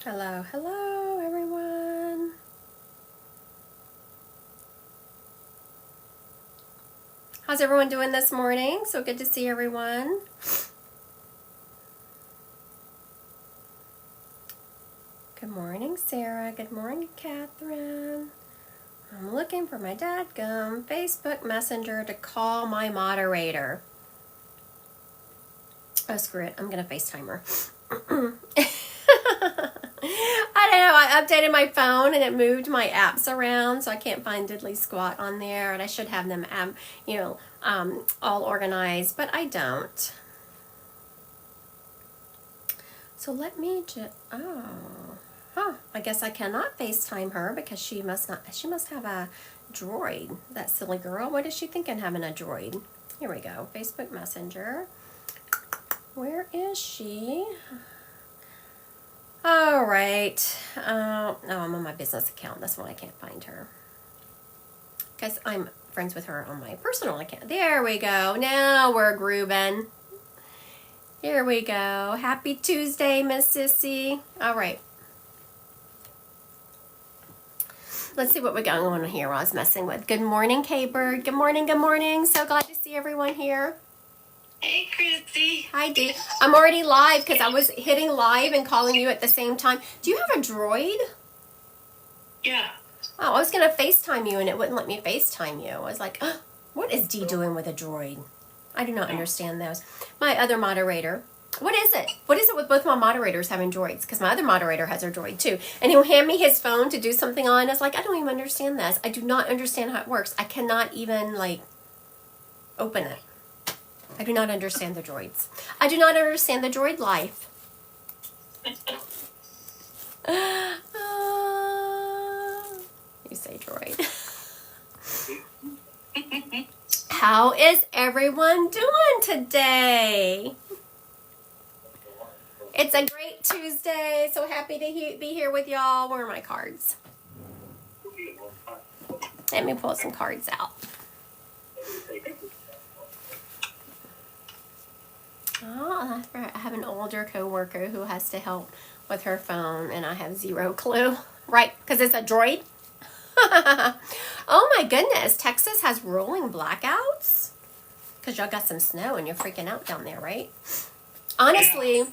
Hello, hello, everyone. How's everyone doing this morning? So good to see everyone. Good morning, Sarah. Good morning, Catherine. I'm looking for my dadgum Facebook Messenger to call my moderator. Oh, screw it. I'm going to FaceTime her. I don't know. I updated my phone and it moved my apps around, so I can't find Diddly Squat on there. And I should have them, all organized, but I don't. So let me just. I guess I cannot FaceTime her because she must not. She must have a Droid. That silly girl. What is she thinking having a Droid? Here we go. Facebook Messenger. Where is she? All right. I'm on my business account. That's why I can't find her. Because I'm friends with her on my personal account. There we go. Now we're grooving. Here we go. Happy Tuesday, Miss Sissy. All right. Let's see what we got going on here while I was messing with. Good morning, K-Bird. Good morning, good morning. So glad to see everyone here. Hey, Christy. Hi, Dee. I'm already live because I was hitting live and calling you at the same time. Do you have a Droid? Yeah. Oh, I was going to FaceTime you and it wouldn't let me FaceTime you. I was like, oh, what is Dee doing with a Droid? I do not understand those. My other moderator. What is it? What is it with both my moderators having Droids? Because my other moderator has her Droid too. And he'll hand me his phone to do something on. I was like, I don't even understand this. I do not understand how it works. I cannot even, open it. I do not understand the Droids. I do not understand the Droid life. You say Droid. How is everyone doing today? It's a great Tuesday. So happy to be here with y'all. Where are my cards? Let me pull some cards out. Oh, I have an older coworker who has to help with her phone, and I have zero clue. Right, because it's a Droid. Oh my goodness, Texas has rolling blackouts? Because y'all got some snow and you're freaking out down there, right? Honestly,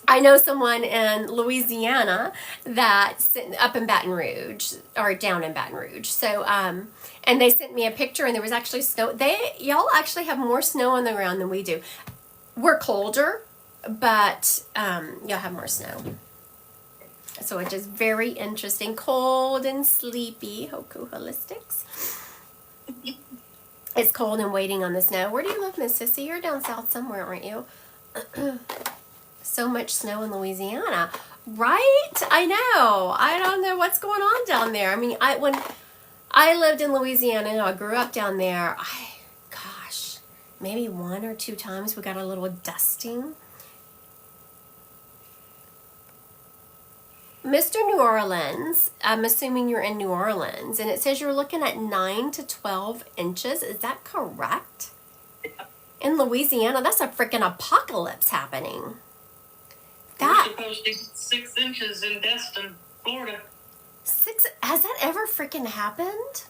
I know someone in Louisiana that's up in Baton Rouge, or down in Baton Rouge. So, and they sent me a picture and there was actually snow. Y'all actually have more snow on the ground than we do. We're colder, but y'all have more snow. So it's just very interesting. Cold and sleepy. Hoku Holistics. It's cold and waiting on the snow. Where do you live, Miss Sissy? You're down south somewhere, aren't you? So much snow in Louisiana. Right? I know. I don't know what's going on down there. I mean, when I lived in Louisiana and I grew up down there, maybe 1 or 2 times we got a little dusting. Mr. New Orleans, I'm assuming you're in New Orleans, and it says you're looking at 9 to 12 inches. Is that correct? In Louisiana, that's a freaking apocalypse happening. We're supposed to get 6 inches in Destin, Florida. 6? Has that ever freaking happened?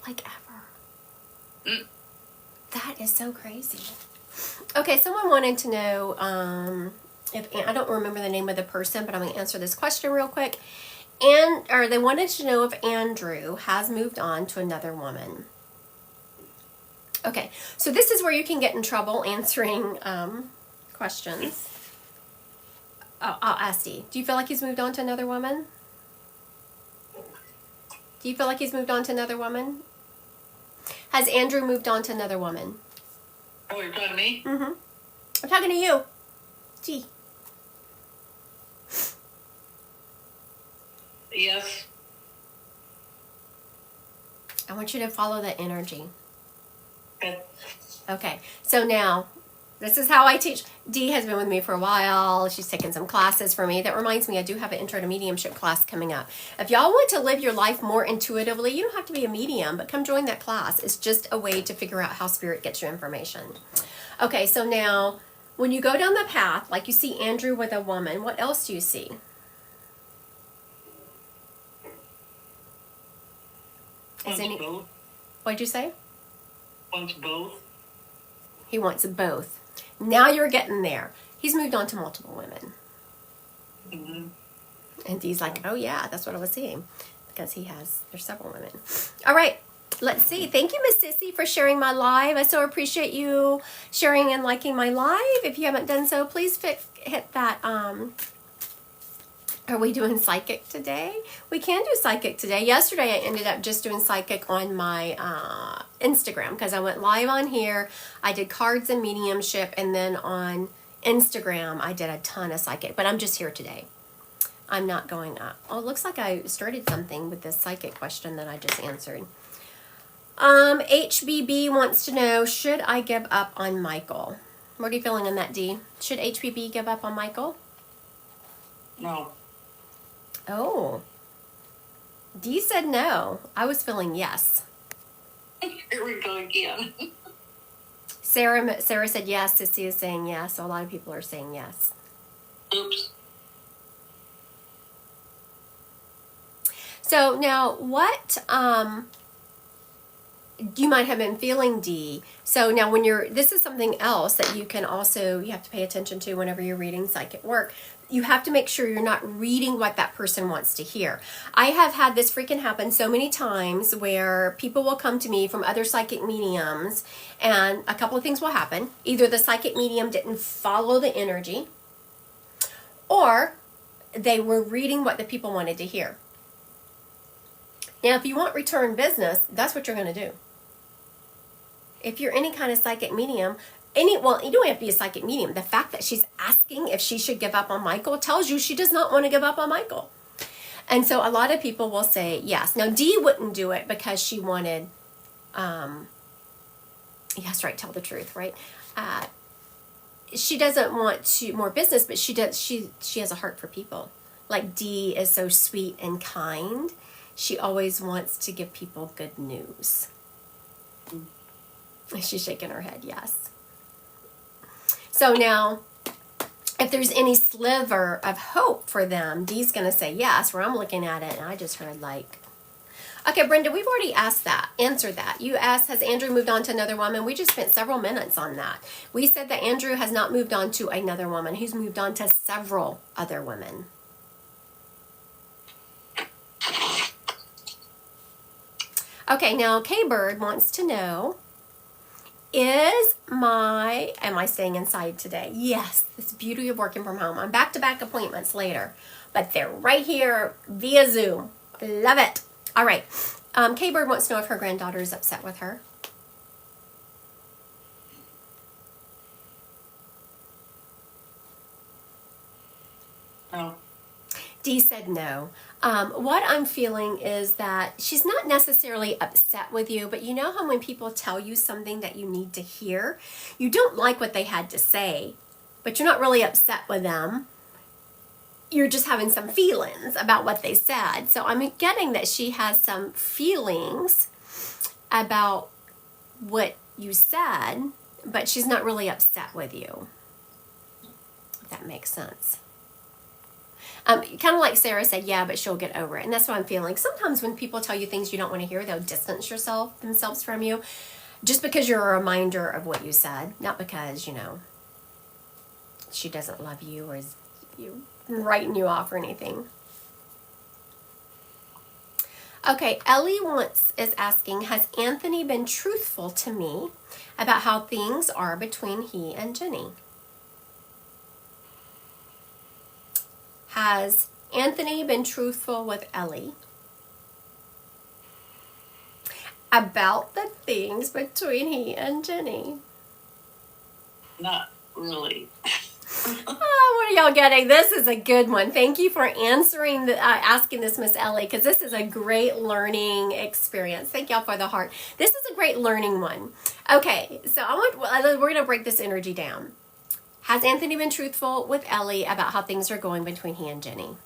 Like ever? That is so crazy. Okay, someone wanted to know I don't remember the name of the person, but I'm going to answer this question real quick. They wanted to know if Andrew has moved on to another woman. Okay, so this is where you can get in trouble answering questions. I'll ask Dee. Do you feel like he's moved on to another woman? Do you feel like he's moved on to another woman? Has Andrew moved on to another woman? Oh, you're talking to me? Mm-hmm. I'm talking to you. Gee. Yes. I want you to follow that energy. Okay. Okay. So now, this is how I teach. Dee has been with me for a while. She's taken some classes for me. That reminds me, I do have an intro to mediumship class coming up. If y'all want to live your life more intuitively, you don't have to be a medium, but come join that class. It's just a way to figure out how spirit gets your information. Okay, so now when you go down the path, like you see Andrew with a woman, what else do you see? Both. What'd you say? Wants both. He wants both. Now you're getting there. He's moved on to multiple women. Mm-hmm. And he's like, oh yeah, that's what I was seeing. Because there's several women. All right, let's see. Thank you, Miss Sissy, for sharing my live. I so appreciate you sharing and liking my live. If you haven't done so, please hit that. Are we doing psychic today? We can do psychic today. Yesterday, I ended up just doing psychic on my Instagram because I went live on here. I did cards and mediumship, and then on Instagram, I did a ton of psychic. But I'm just here today. I'm not going up. Oh, it looks like I started something with this psychic question that I just answered. HBB wants to know, should I give up on Michael? What are you feeling on that, D? Should HBB give up on Michael? No. Oh. D said no. I was feeling yes. Here we go again. Sarah said yes. Sissy is saying yes. So a lot of people are saying yes. Oops. So now what you might have been feeling, D. So now this is something else that you have to pay attention to whenever you're reading psychic work. You have to make sure you're not reading what that person wants to hear. I have had this freaking happen so many times where people will come to me from other psychic mediums and a couple of things will happen. Either the psychic medium didn't follow the energy or they were reading what the people wanted to hear. Now, if you want return business, that's what you're going to do. If you're any kind of psychic medium, you don't have to be a psychic medium. The fact that she's asking if she should give up on Michael tells you she does not want to give up on Michael. And so a lot of people will say yes. Now, Dee wouldn't do it because she wanted, yes, right, tell the truth, right? She doesn't want more business, but she has a heart for people. Like Dee is so sweet and kind. She always wants to give people good news. She's shaking her head, yes. So now, if there's any sliver of hope for them, Dee's going to say yes, where I'm looking at it, and I just heard like... Okay, Brenda, we've already answered that. You asked, has Andrew moved on to another woman? We just spent several minutes on that. We said that Andrew has not moved on to another woman. He's moved on to several other women. Okay, now K-Bird wants to know, am I staying inside today? Yes, it's the beauty of working from home. I'm back-to-back appointments later, but they're right here via Zoom. Love it. All right, K-Bird wants to know if her granddaughter is upset with her. No. Dee said no. What I'm feeling is that she's not necessarily upset with you, but you know how when people tell you something that you need to hear, you don't like what they had to say, but you're not really upset with them. You're just having some feelings about what they said. So I'm getting that she has some feelings about what you said, but she's not really upset with you. If that makes sense. Kind of like Sarah said, yeah, but she'll get over it. And that's what I'm feeling. Sometimes when people tell you things you don't want to hear, they'll distance themselves from you just because you're a reminder of what you said, not because, she doesn't love you or is writing you off or anything. Okay, Ellie is asking, has Anthony been truthful to me about how things are between he and Jenny? Has Anthony been truthful with Ellie about the things between he and Jenny? Not really. Oh, what are y'all getting? This is a good one. Thank you for asking this, Miss Ellie, because this is a great learning experience. Thank y'all for the heart. This is a great learning one. Okay, so we're going to break this energy down. Has Anthony been truthful with Ellie about how things are going between he and Jenny?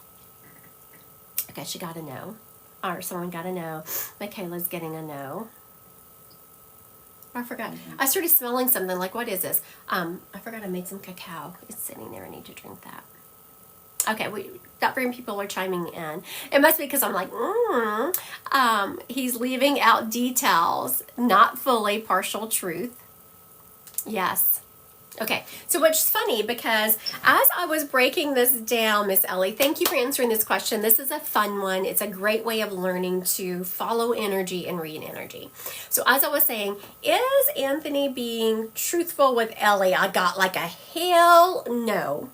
Okay, she got a no. Or someone got a no. Michaela's getting a no. I forgot. I started smelling something. Like, what is this? I forgot I made some cacao. It's sitting there. I need to drink that. Okay, that brain people are chiming in. It must be because I'm like, he's leaving out details, not fully partial truth. Yes. Okay, so which is funny because as I was breaking this down, Miss Ellie, thank you for answering this question. This is a fun one. It's a great way of learning to follow energy and read energy. So as I was saying, is Anthony being truthful with Ellie? I got like a hell no.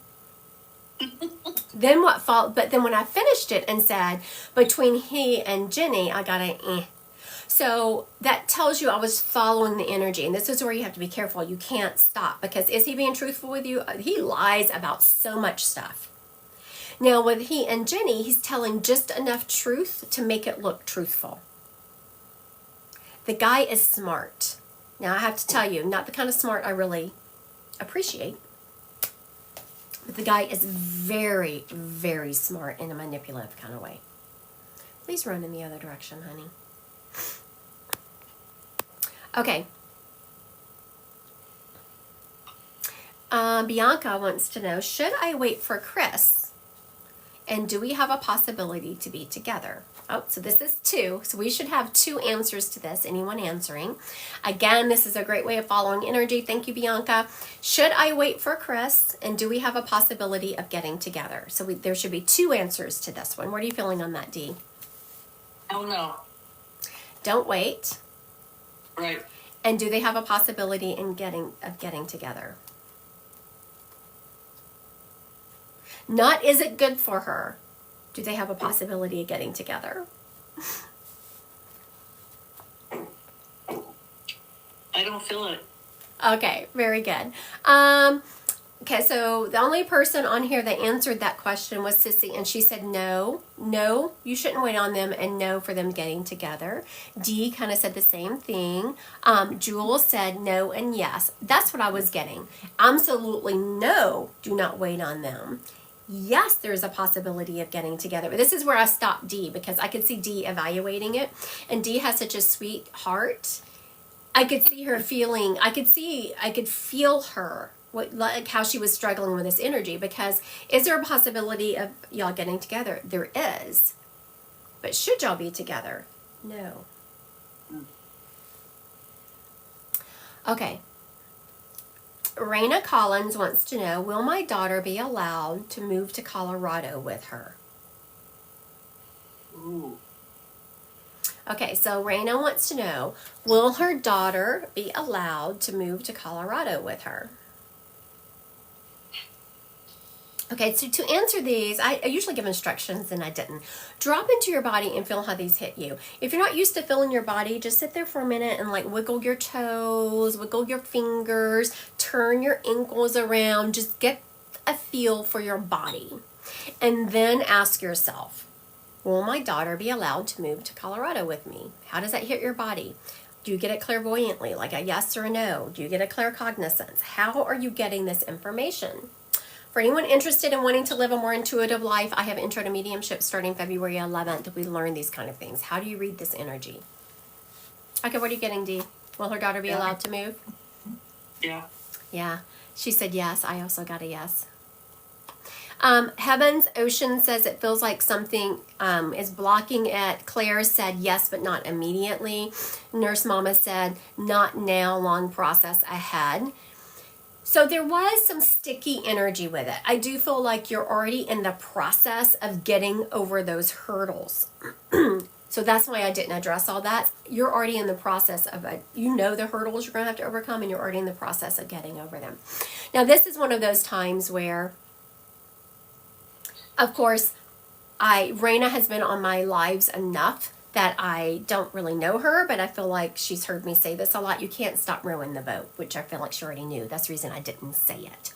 Then what followed? But then when I finished it and said between he and Jenny, I got an eh. So that tells you I was following the energy. And this is where you have to be careful. You can't stop because is he being truthful with you? He lies about so much stuff. Now with he and Jenny, he's telling just enough truth to make it look truthful. The guy is smart. Now I have to tell you, not the kind of smart I really appreciate. But the guy is very, very smart in a manipulative kind of way. Please run in the other direction, honey. Okay. Bianca wants to know, should I wait for Chris? And do we have a possibility to be together? Oh, so this is 2. So we should have 2 answers to this. Anyone answering? Again, this is a great way of following energy. Thank you, Bianca. Should I wait for Chris? And do we have a possibility of getting together? So there should be 2 answers to this one. What are you feeling on that, Dee? Oh, no. Don't wait. Right. And do they have a possibility of getting together? Not is it good for her? Do they have a possibility of getting together? I don't feel it. Okay, very good. Okay, so the only person on here that answered that question was Sissy, and she said no, you shouldn't wait on them, and no for them getting together. Dee kind of said the same thing. Jules said no and yes. That's what I was getting. Absolutely no, do not wait on them. Yes, there's a possibility of getting together. But this is where I stopped Dee because I could see Dee evaluating it, and Dee has such a sweet heart. I could see her feeling, I could feel her, like how she was struggling with this energy, because is there a possibility of y'all getting together? There is. But should y'all be together? No. Okay. Raina Collins wants to know, will my daughter be allowed to move to Colorado with her? Ooh. Okay, so Raina wants to know, will her daughter be allowed to move to Colorado with her? Okay, so to answer these, I usually give instructions and I didn't. Drop into your body and feel how these hit you. If you're not used to feeling your body, just sit there for a minute and like wiggle your toes, wiggle your fingers, turn your ankles around, just get a feel for your body. And then ask yourself, will my daughter be allowed to move to Colorado with me? How does that hit your body? Do you get it clairvoyantly, like a yes or a no? Do you get a claircognizance? How are you getting this information? For anyone interested in wanting to live a more intuitive life, I have Intro to Mediumship starting February 11th. We learn these kind of things. How do you read this energy? Okay, what are you getting, Dee? Will her daughter be allowed to move? Yeah. Yeah. She said yes. I also got a yes. Heaven's Ocean says it feels like something is blocking it. Claire said yes, but not immediately. Nurse Mama said not now, long process ahead. So there was some sticky energy with it. I do feel like you're already in the process of getting over those hurdles. So that's why I didn't address all that. You're already in the process of it. You know the hurdles you're going to have to overcome, and you're already in the process of getting over them. Now, this is one of those times where, of course, Raina has been on my lives enough that I don't really know her, but I feel like she's heard me say this a lot. You can't stop rowing the boat, which I feel like she already knew. That's the reason I didn't say it.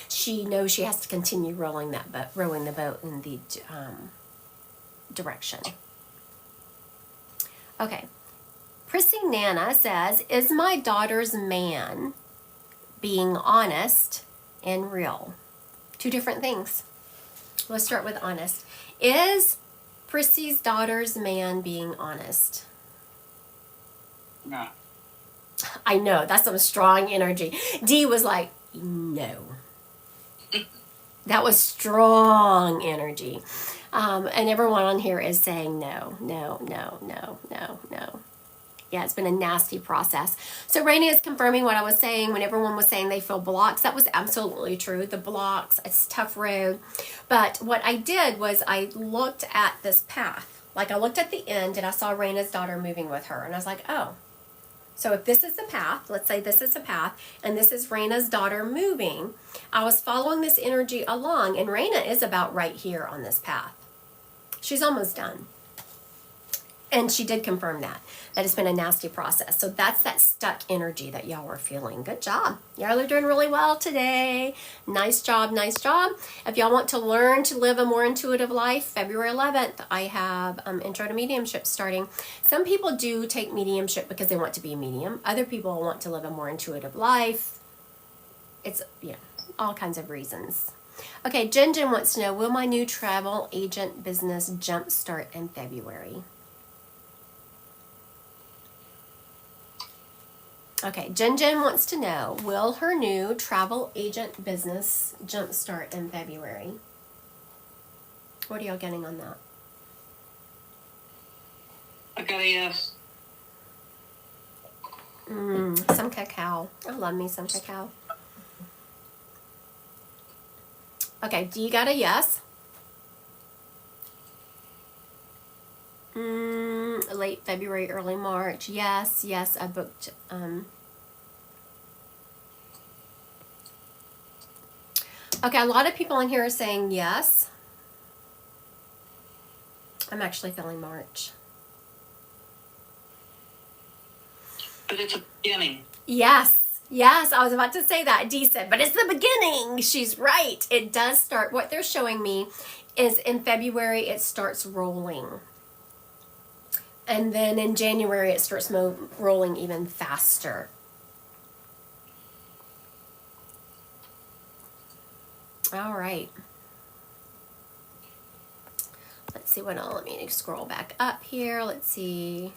She knows she has to continue rowing the boat in the direction. Okay. Prissy Nana says, is my daughter's man being honest and real? 2 different things. Let's start with honest. Is Prissy's daughter's man being honest? No. I know, that's some strong energy. D was like, no. That was strong energy. And everyone on here is saying no, no, no, no, no, no. Yeah, it's been a nasty process. So Rainey is confirming what I was saying when everyone was saying they feel blocks. That was absolutely true. The blocks, it's a tough road. But what I did was I looked at this path. Like I looked at the end and I saw Raina's daughter moving with her. And I was like, oh. So if this is the path, let's say this is the path, and this is Raina's daughter moving, I was following this energy along, and Raina is about right here on this path. She's almost done. And she did confirm that it's been a nasty process. So that's that stuck energy that y'all were feeling. Good job. Y'all are doing really well today. Nice job, nice job. If y'all want to learn to live a more intuitive life, February 11th, I have Intro to Mediumship starting. Some people do take mediumship because they want to be a medium. Other people want to live a more intuitive life. It's, all kinds of reasons. Okay, Jen wants to know, will my new travel agent business jumpstart in February? Okay, Jen wants to know, will her new travel agent business jumpstart in February? What are y'all getting on that? I got a yes. Some cacao. I love me some cacao. Okay, do you got a yes? Late February, early March. Yes, I booked. Okay, a lot of people in here are saying yes. I'm actually feeling March. But it's a beginning. Yes, I was about to say that. Dee said, but it's the beginning. She's right. It does start. What they're showing me is in February, it starts rolling. And then in January, it starts rolling even faster. All right. Let's see what else. Let me scroll back up here. Let's see.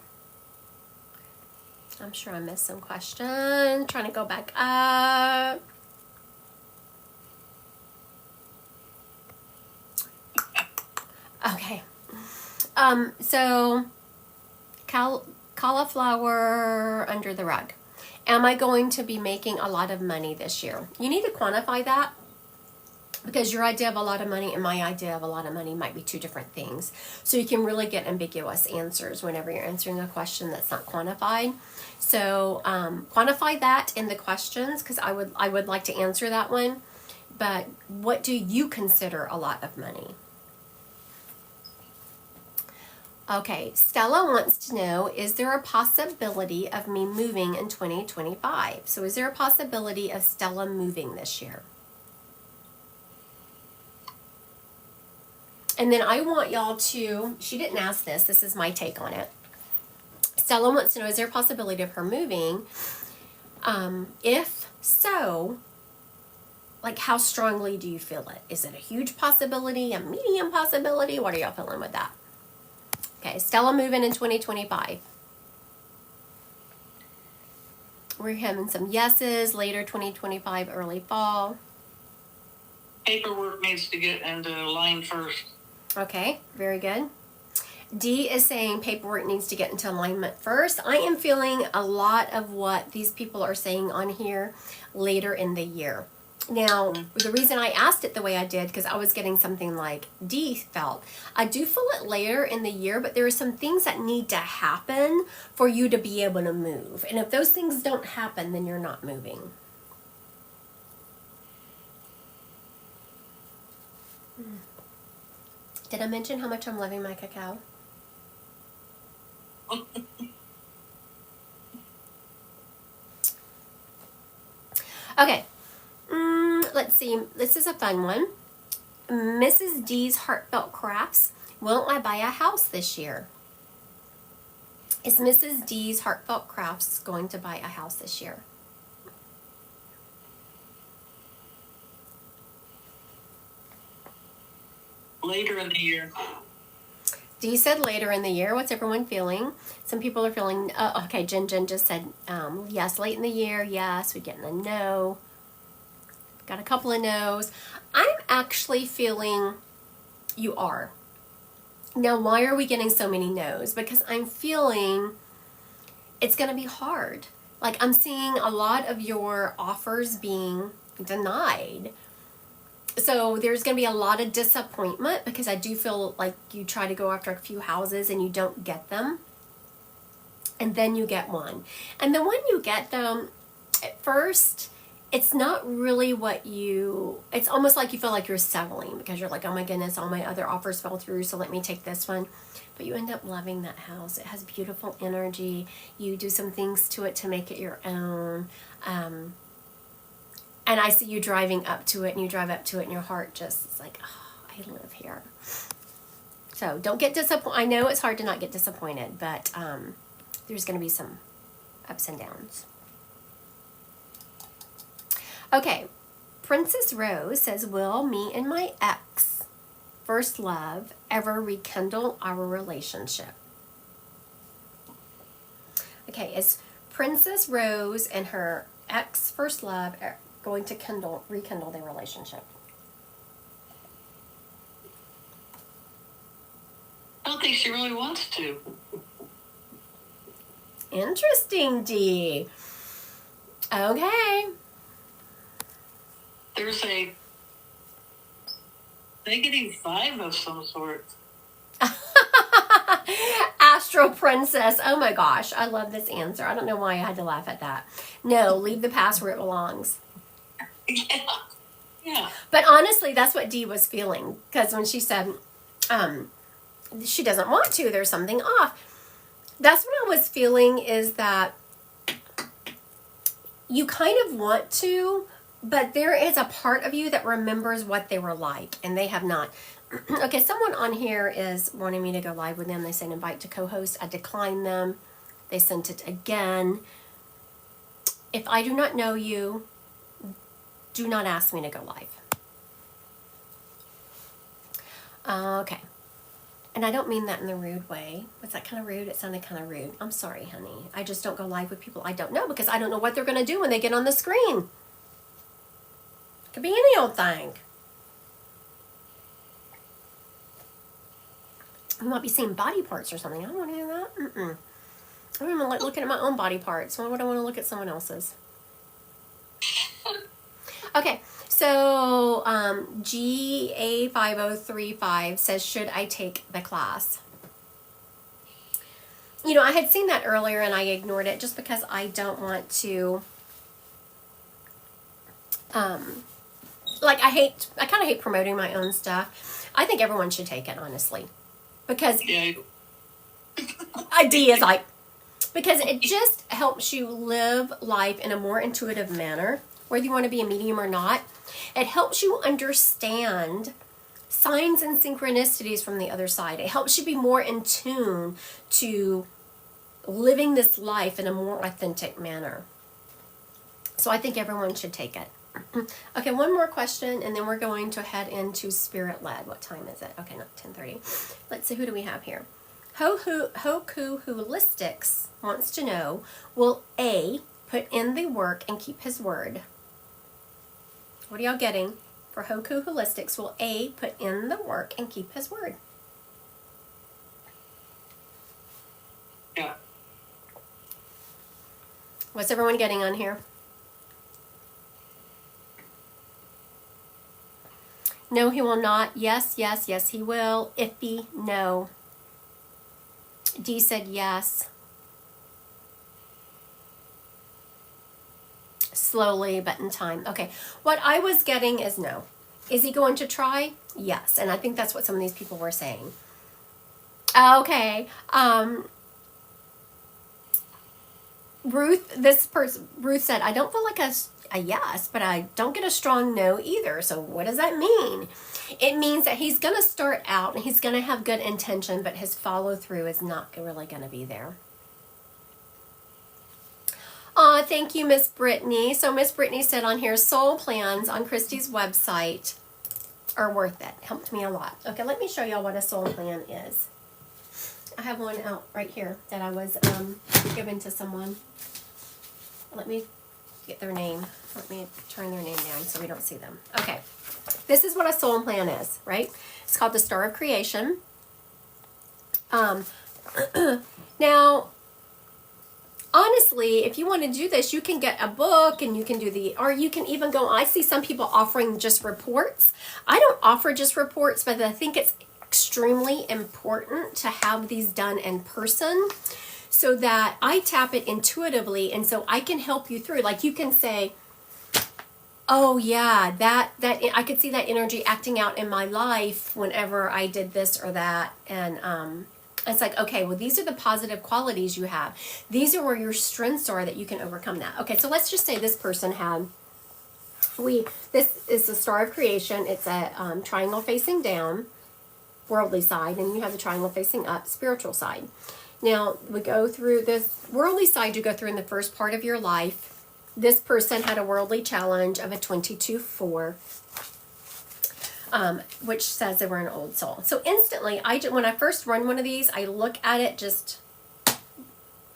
I'm sure I missed some questions. Trying to go back up. Okay. So cauliflower under the rug. Am I going to be making a lot of money this year? You need to quantify that, because your idea of a lot of money and my idea of a lot of money might be two different things. So you can really get ambiguous answers whenever you're answering a question that's not quantified. So quantify that in the questions, because I would like to answer that one. But what do you consider a lot of money? Okay, Stella wants to know, is there a possibility of me moving in 2025? So is there a possibility of Stella moving this year? And then I want y'all to, she didn't ask this, this is my take on it. Stella wants to know, is there a possibility of her moving? If so, like how strongly do you feel it? Is it a huge possibility, a medium possibility? What are y'all feeling with that? Okay, Stella moving in 2025. We're having some yeses, later 2025, early fall. Paperwork needs to get into line first. Okay, very good. D is saying paperwork needs to get into alignment first. I am feeling a lot of what these people are saying on here later in the year. Now, the reason I asked it the way I did, because I was getting something like D felt. I do feel it later in the year, but there are some things that need to happen for you to be able to move. And if those things don't happen, then you're not moving. Did I mention how much I'm loving my cacao? Okay. Let's see. This is a fun one. Mrs. D's Heartfelt Crafts. Won't I buy a house this year? Is Mrs. D's Heartfelt Crafts going to buy a house this year? Later in the year. Dee said later in the year. What's everyone feeling? Some people are feeling, okay, Jen just said yes, late in the year, yes. We're getting a no. Got a couple of no's. I'm actually feeling you are. Now, why are we getting so many no's? Because I'm feeling it's going to be hard. Like, I'm seeing a lot of your offers being denied. So there's going to be a lot of disappointment because I do feel like you try to go after a few houses and you don't get them. And then you get one. And then when you get them, at first, it's not really what it's almost like you feel like you're settling because you're like, oh my goodness, all my other offers fell through, so let me take this one. But you end up loving that house. It has beautiful energy. You do some things to it to make it your own. And I see you driving up to it, and you drive up to it, and your heart just is like, oh, I live here. So don't get disappointed. I know it's hard to not get disappointed, but there's going to be some ups and downs. Okay, Princess Rose says, will me and my ex, first love, ever rekindle our relationship? Okay, is Princess Rose and her ex, first love, going to rekindle their relationship? I don't think she really wants to. Interesting, Dee. Okay. There's a -5 of some sort. Astro Princess. Oh my gosh, I love this answer. I don't know why I had to laugh at that. No, leave the past where it belongs. Yeah. But honestly, that's what Dee was feeling. Because when she said she doesn't want to, there's something off. That's what I was feeling, is that you kind of want to, but there is a part of you that remembers what they were like, and they have not. Okay, someone on here is wanting me to go live with them. They sent invite to co-host. I declined them. They sent it again. If I do not know you, do not ask me to go live. Okay. And I don't mean that in a rude way. Was that kind of rude? It sounded kind of rude. I'm sorry, honey. I just don't go live with people I don't know because I don't know what they're going to do when they get on the screen. Could be any old thing. You might be seeing body parts or something. I don't want to do that. I don't even like looking at my own body parts. Why would I want to look at someone else's? Okay, so GA5035 says, should I take the class? You know, I had seen that earlier and I ignored it just because I don't want to, I kind of hate promoting my own stuff. I think everyone should take it, honestly. Because idea is because it just helps you live life in a more intuitive manner, whether you want to be a medium or not. It helps you understand signs and synchronicities from the other side. It helps you be more in tune to living this life in a more authentic manner. So I think everyone should take it. Okay, one more question, and then we're going to head into Spirit Led. What time is it? Okay, not 10:30. Let's see, who do we have here? Hoku Holistics wants to know, will A put in the work and keep his word? What are y'all getting? For Hoku Holistics, will A put in the work and keep his word? Yeah. What's everyone getting on here? No, he will not. Yes, yes, yes, he will. Iffy, no. D said yes. Slowly, but in time. Okay, what I was getting is no. Is he going to try? Yes, and I think that's what some of these people were saying. Okay, Ruth said, I don't feel like a yes, but I don't get a strong no either. So what does that mean? It means that he's going to start out and he's going to have good intention, but his follow through is not really going to be there. Oh, thank you, Miss Brittany. So Miss Brittany said on here, soul plans on Christy's website are worth it. Helped me a lot. Okay, let me show y'all what a soul plan is. I have one out right here that I was given to someone. Let me get their name. Let me turn their name down so we don't see them. Okay. This is what a soul plan is, right? It's called the Star of Creation. Now, honestly, if you want to do this, you can get a book and you can do or you can even go, I see some people offering just reports. I don't offer just reports, but I think it's extremely important to have these done in person so that I tap it intuitively and so I can help you through. Like you can say, oh yeah, that I could see that energy acting out in my life whenever I did this or that. And it's like, okay, well, these are the positive qualities you have. These are where your strengths are that you can overcome that. Okay, so let's just say this person had, this is the Star of Creation. It's a triangle facing down, worldly side, and you have the triangle facing up, spiritual side. Now, we go through this worldly side you go through in the first part of your life. This person had a worldly challenge of a 22-4, which says they were an old soul. So instantly, when I first run one of these, I look at it just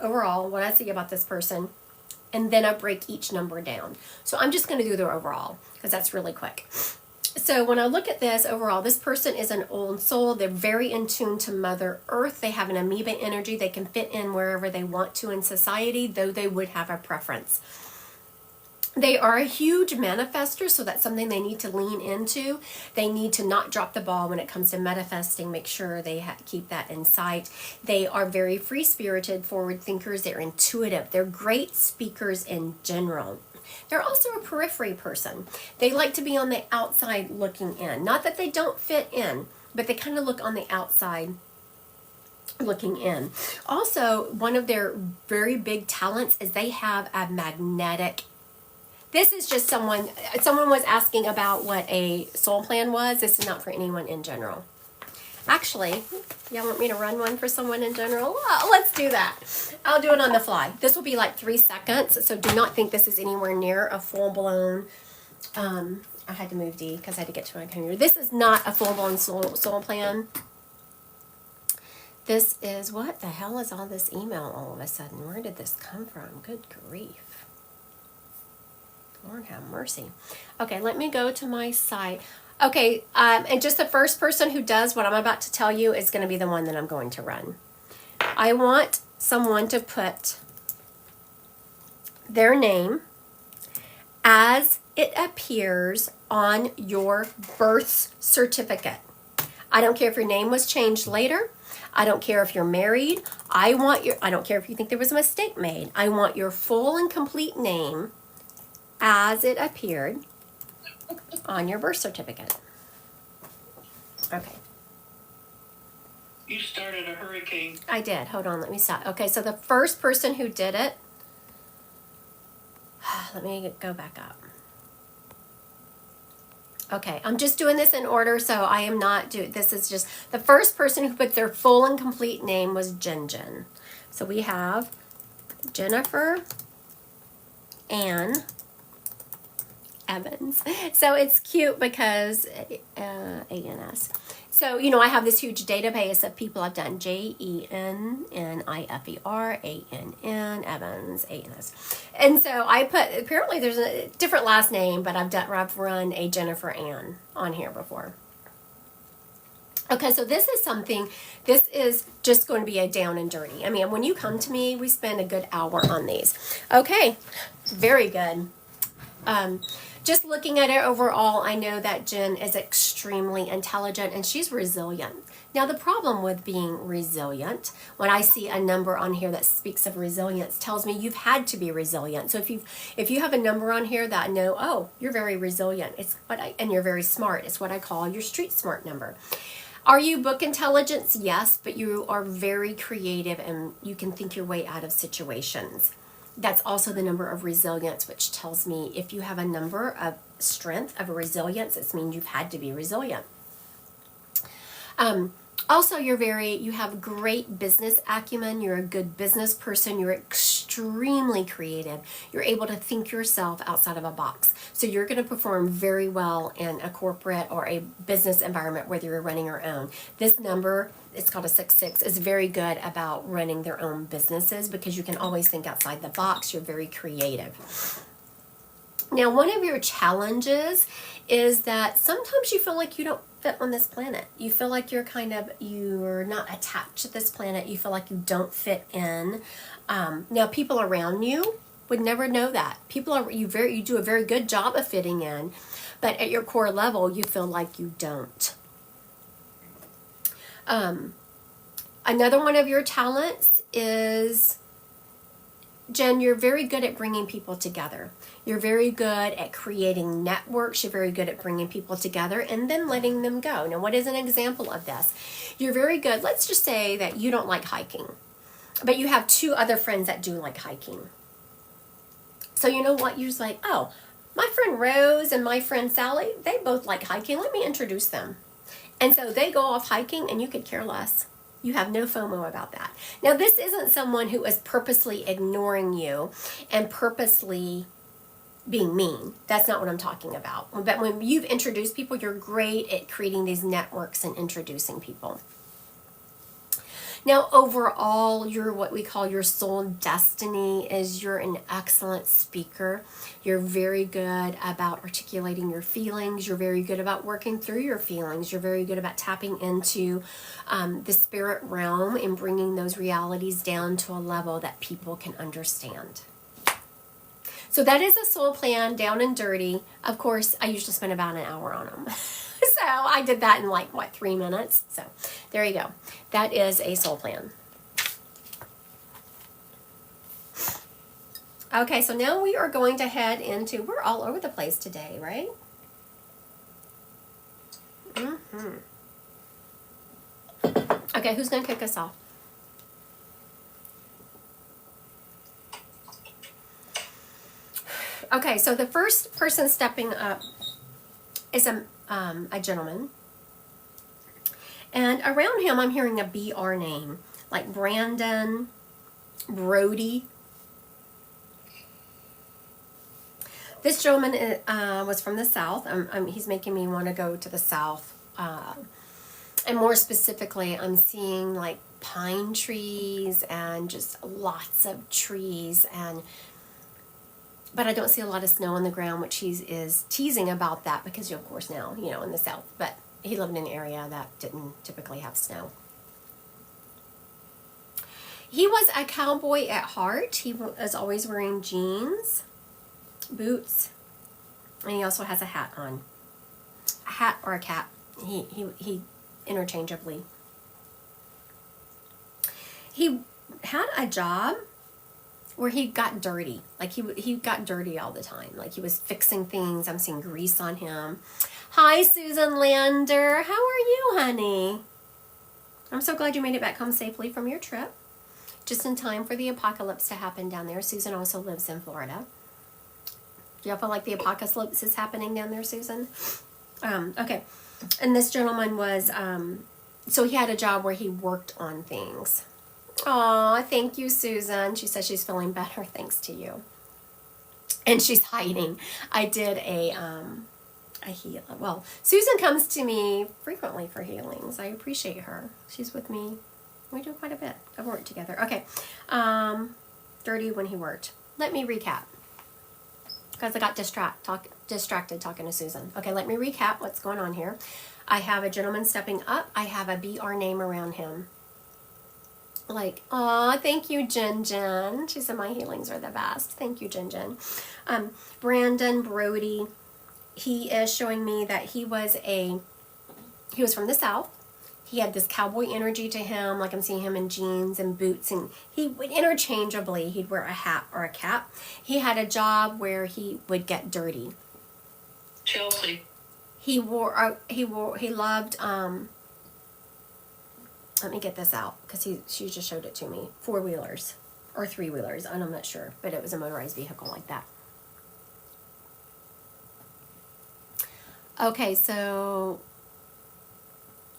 overall, what I see about this person, and then I break each number down. So I'm just going to do the overall, because that's really quick. So when I look at this overall, this person is an old soul. They're very in tune to Mother Earth. They have an amoeba energy. They can fit in wherever they want to in society, though they would have a preference. They are a huge manifester, so that's something they need to lean into. They need to not drop the ball when it comes to manifesting. Make sure they keep that in sight. They are very free-spirited, forward thinkers. They're intuitive. They're great speakers in general. They're also a periphery person. They like to be on the outside looking in. Not that they don't fit in, but they kind of look on the outside looking in. Also, one of their very big talents is they have a magnetic. This is just someone was asking about what a soul plan was. This is not for anyone in general. Actually, y'all want me to run one for someone in general? Well, let's do that. I'll do it on the fly. This will be like 3 seconds, so do not think this is anywhere near a full-blown, I had to move D because I had to get to my computer. This is not a full-blown soul plan. This is, what the hell is all this email all of a sudden? Where did this come from? Good grief. Lord have mercy. Okay, let me go to my site. Okay, and just the first person who does what I'm about to tell you is going to be the one that I'm going to run. I want someone to put their name as it appears on your birth certificate. I don't care if your name was changed later. I don't care if you're married. I don't care if you think there was a mistake made. I want your full and complete name as it appeared on your birth certificate. Okay. You started a hurricane. I did. Hold on, let me stop. Okay, so the first person who did it, let me go back up. Okay, I'm just doing this in order, so I am not this is just, the first person who put their full and complete name was Jen. So we have Jennifer Ann Evans. So it's cute because ANS. So, I have this huge database of people I've done. JENNIFER, ANN, Evans, ANS. And so I put, apparently there's a different last name, but I've run a Jennifer Ann on here before. Okay, so this is just going to be a down and dirty. I mean, when you come to me, we spend a good hour on these. Okay, very good. Just looking at it overall, I know that Jen is extremely intelligent and she's resilient. Now, the problem with being resilient, when I see a number on here that speaks of resilience, tells me you've had to be resilient. So if you have a number on here that I know, oh, you're very resilient, and you're very smart, it's what I call your street smart number. Are you book intelligence? Yes, but you are very creative and you can think your way out of situations. That's also the number of resilience, which tells me if you have a number of strength, of a resilience, it means you've had to be resilient. Also, you have great business acumen. You're a good business person. You're extremely extremely creative. You're able to think yourself outside of a box. So you're going to perform very well in a corporate or a business environment, whether you're running your own. This number, it's called a 6-6, is very good about running their own businesses because you can always think outside the box. You're very creative. Now, one of your challenges is that sometimes you feel like you don't fit on this planet. You feel like you're not attached to this planet. You feel like you don't fit in. Now, people around you would never know that. You do a very good job of fitting in, but at your core level, you feel like you don't. Another one of your talents is, Jen, you're very good at bringing people together. You're very good at creating networks. You're very good at bringing people together and then letting them go. Now, what is an example of this? You're very good. Let's just say that you don't like hiking, but you have 2 other friends that do like hiking. So you know what? You're just like, oh, my friend Rose and my friend Sally, they both like hiking. Let me introduce them. And so they go off hiking and you could care less. You have no FOMO about that. Now, this isn't someone who is purposely ignoring you and purposely being mean. That's not what I'm talking about. But when you've introduced people, you're great at creating these networks and introducing people. Now, overall, what we call your soul destiny is you're an excellent speaker. You're very good about articulating your feelings. You're very good about working through your feelings. You're very good about tapping into the spirit realm and bringing those realities down to a level that people can understand. So that is a soul plan, down and dirty. Of course, I usually spend about an hour on them. So I did that in 3 minutes. So there you go. That is a soul plan. Okay, so now we are going to head into, we're all over the place today, right? Okay, who's going to kick us off? Okay, so the first person stepping up is a gentleman. And around him, I'm hearing a BR name, like Brandon, Brody. This gentleman was from the South. He's making me want to go to the South. And more specifically, I'm seeing like pine trees and just lots of trees but I don't see a lot of snow on the ground, which he is teasing about that because, of course, now, in the South. But he lived in an area that didn't typically have snow. He was a cowboy at heart. He was always wearing jeans, boots, and he also has a hat on. A hat or a cap. He interchangeably. He had a job where he got dirty. Like he got dirty all the time. Like he was fixing things. I'm seeing grease on him. Hi, Susan Lander. How are you, honey? I'm so glad you made it back home safely from your trip. Just in time for the apocalypse to happen down there. Susan also lives in Florida. Do y'all feel like the apocalypse is happening down there, Susan? Okay. And this gentleman was, so he had a job where he worked on things. Aw, thank you, Susan. She says she's feeling better thanks to you. And she's hiding. I did a heal. Well, Susan comes to me frequently for healings. I appreciate her. She's with me. We do quite a bit of work together. Okay. Dirty when he worked. Let me recap. Because I got distracted talking to Susan. Okay, let me recap what's going on here. I have a gentleman stepping up. I have a BR name around him. Like, aw, thank you, Jen. She said my healings are the best. Thank you, Jen. Brandon Brody, he is showing me that he was from the South. He had this cowboy energy to him, like I'm seeing him in jeans and boots, and he would interchangeably, he'd wear a hat or a cap. He had a job where he would get dirty. Chelsea. He loved, let me get this out, because she just showed it to me. 4-wheelers, or 3-wheelers, I'm not sure, but it was a motorized vehicle like that. Okay, so,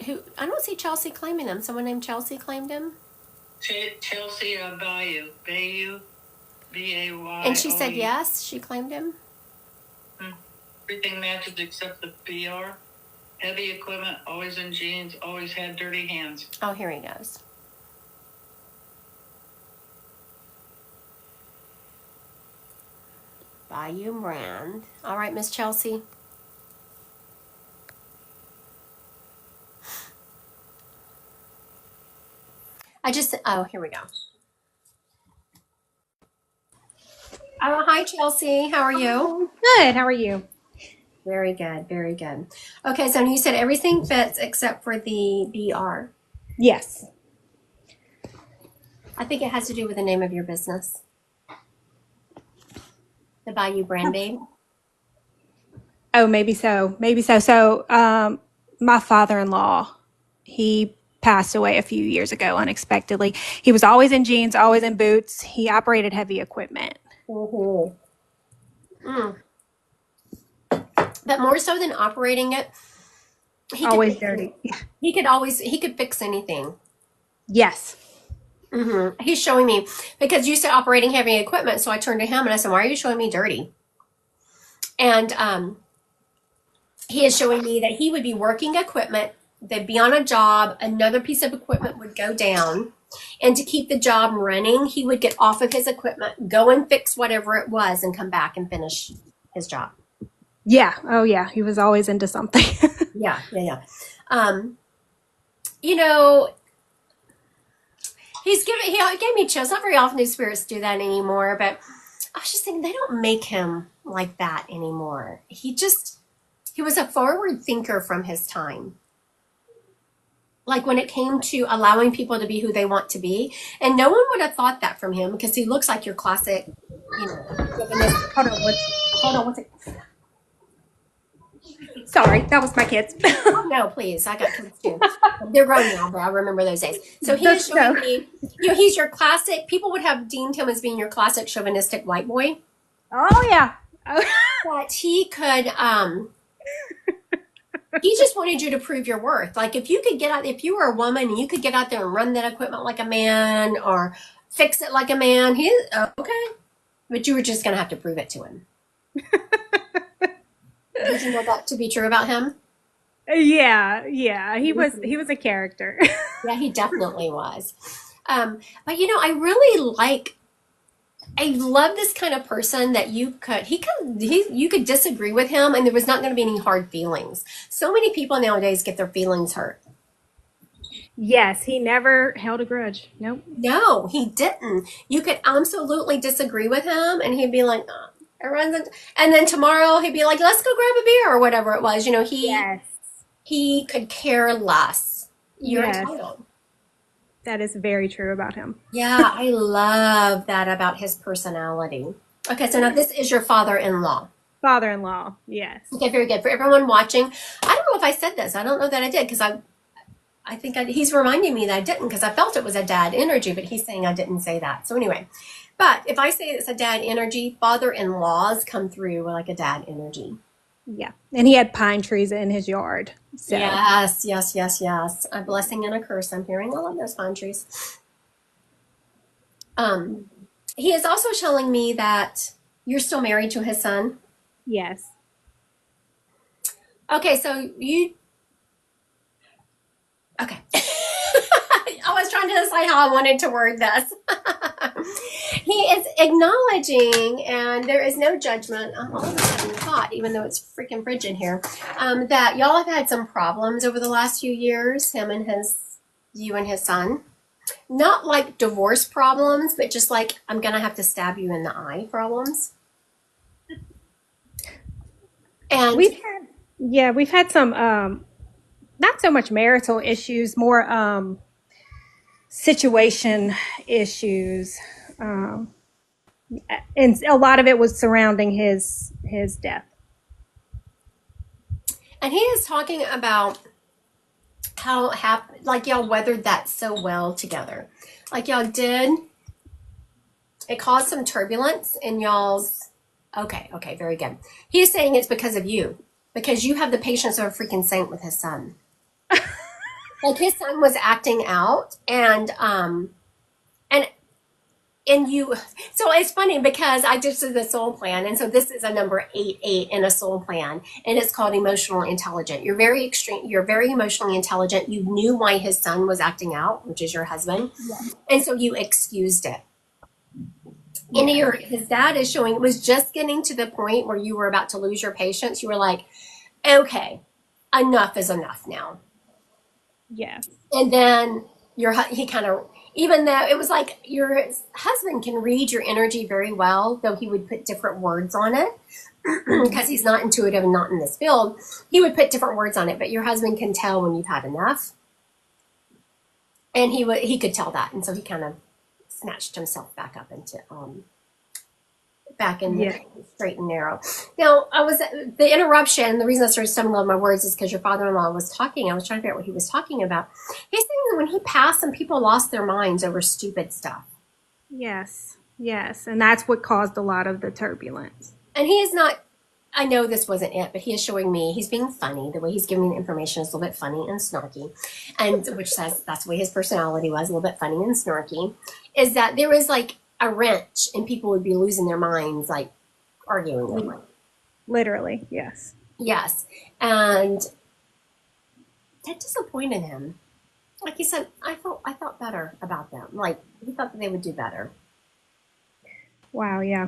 I don't see Chelsea claiming him. Someone named Chelsea claimed him? Chelsea Bayou. B-A-Y. And she said yes. She claimed him. Everything matches except the BR. Heavy equipment, always in jeans, always had dirty hands. Oh, here he goes. Bayou brand. All right, Miss Chelsea. Oh, here we go. Oh, hi, Chelsea. How are you? Good. How are you? Very good. Very good. Okay, so you said everything fits except for the BR. Yes. I think it has to do with the name of your business. The Bayou Brand Babe. Oh, maybe so. Maybe so. So, my father-in-law, he passed away a few years ago unexpectedly. He was always in jeans, always in boots. He operated heavy equipment. Mm-hmm. Mm. But more so than operating it, he Always could, dirty. he could fix anything. Yes. Mm-hmm. He's showing me, because you said operating heavy equipment, so I turned to him and I said, why are you showing me dirty? And he is showing me that he would be working equipment, they'd be on a job, another piece of equipment would go down, and to keep the job running, he would get off of his equipment, go and fix whatever it was, and come back and finish his job. Yeah. Oh, yeah. He was always into something. Yeah. You know, he gave me chills. Not very often do spirits do that anymore, but I was just thinking they don't make him like that anymore. He was a forward thinker from his time. Like when it came to allowing people to be who they want to be. And no one would have thought that from him because he looks like your classic, Hold on one second. Sorry, that was my kids. Oh, no, please. I got kids too. They're grown now, but I remember those days. So he is showing me, he's your classic, people would have deemed him as being your classic chauvinistic white boy. Oh, yeah. But he could, he just wanted you to prove your worth. Like if if you were a woman and you could get out there and run that equipment like a man or fix it like a man, okay. But you were just going to have to prove it to him. Did you know that to be true about him? Yeah. He was a character. Yeah, he definitely was. But I love this kind of person that you could disagree with him and there was not going to be any hard feelings. So many people nowadays get their feelings hurt. Yes, he never held a grudge. Nope. No, he didn't. You could absolutely disagree with him and he'd be like, and then tomorrow he'd be like, let's go grab a beer or whatever it was. He could care less. You're entitled. That is very true about him. Yeah, I love that about his personality. Okay, so now this is your father-in-law. Father-in-law, yes. Okay, very good. For everyone watching, I don't know if I said this. I don't know that I did because I think he's reminding me that I didn't because I felt it was a dad energy, but he's saying I didn't say that. So anyway, but if I say it's a dad energy, father-in-laws come through like a dad energy. Yeah, and he had pine trees in his yard. So. Yes. A blessing and a curse. I'm hearing all of those pine trees. He is also showing me that you're still married to his son. Yes. Okay, so okay. I was trying to decide how I wanted to word this. He is acknowledging, and there is no judgment. I'm all of a sudden hot, even though it's freaking frigid here. That y'all have had some problems over the last few years, you and his son. Not like divorce problems, but just like I'm gonna have to stab you in the eye problems. And we've had some not so much marital issues, more situation issues. And a lot of it was surrounding his death. And he is talking about how like y'all weathered that so well together. Like y'all did. It caused some turbulence in y'all's. Okay, very good. He's saying it's because of you. Because you have the patience of a freaking saint with his son. Like his son was acting out and And you, so it's funny because I just did the soul plan, and so this is a number 8 in a soul plan, and it's called emotional intelligent. You're very extreme. You're very emotionally intelligent. You knew why his son was acting out, which is your husband, and so you excused it. And his dad is showing it was just getting to the point where you were about to lose your patience. You were like, okay, enough is enough now. Yes. And then he kind of, even though it was like your husband can read your energy very well, though he would put different words on it because he's not intuitive and not in this field. He would put different words on it, but your husband can tell when you've had enough. And he could tell that. And so he kind of snatched himself back up into back in the straight and narrow. Now, the interruption, the reason I started stumbling on my words is because your father-in-law was talking. I was trying to figure out what he was talking about. He's saying that when he passed, some people lost their minds over stupid stuff. Yes. Yes. And that's what caused a lot of the turbulence. And he is not, I know this wasn't it, but he is showing me, he's being funny. The way he's giving me the information is a little bit funny and snarky. And which says that's the way his personality was, a little bit funny and snarky. Is that there was like a wrench and people would be losing their minds, like arguing over it. Literally, yes. Yes. And that disappointed him. Like he said, I thought better about them. Like he thought that they would do better. Wow, yeah.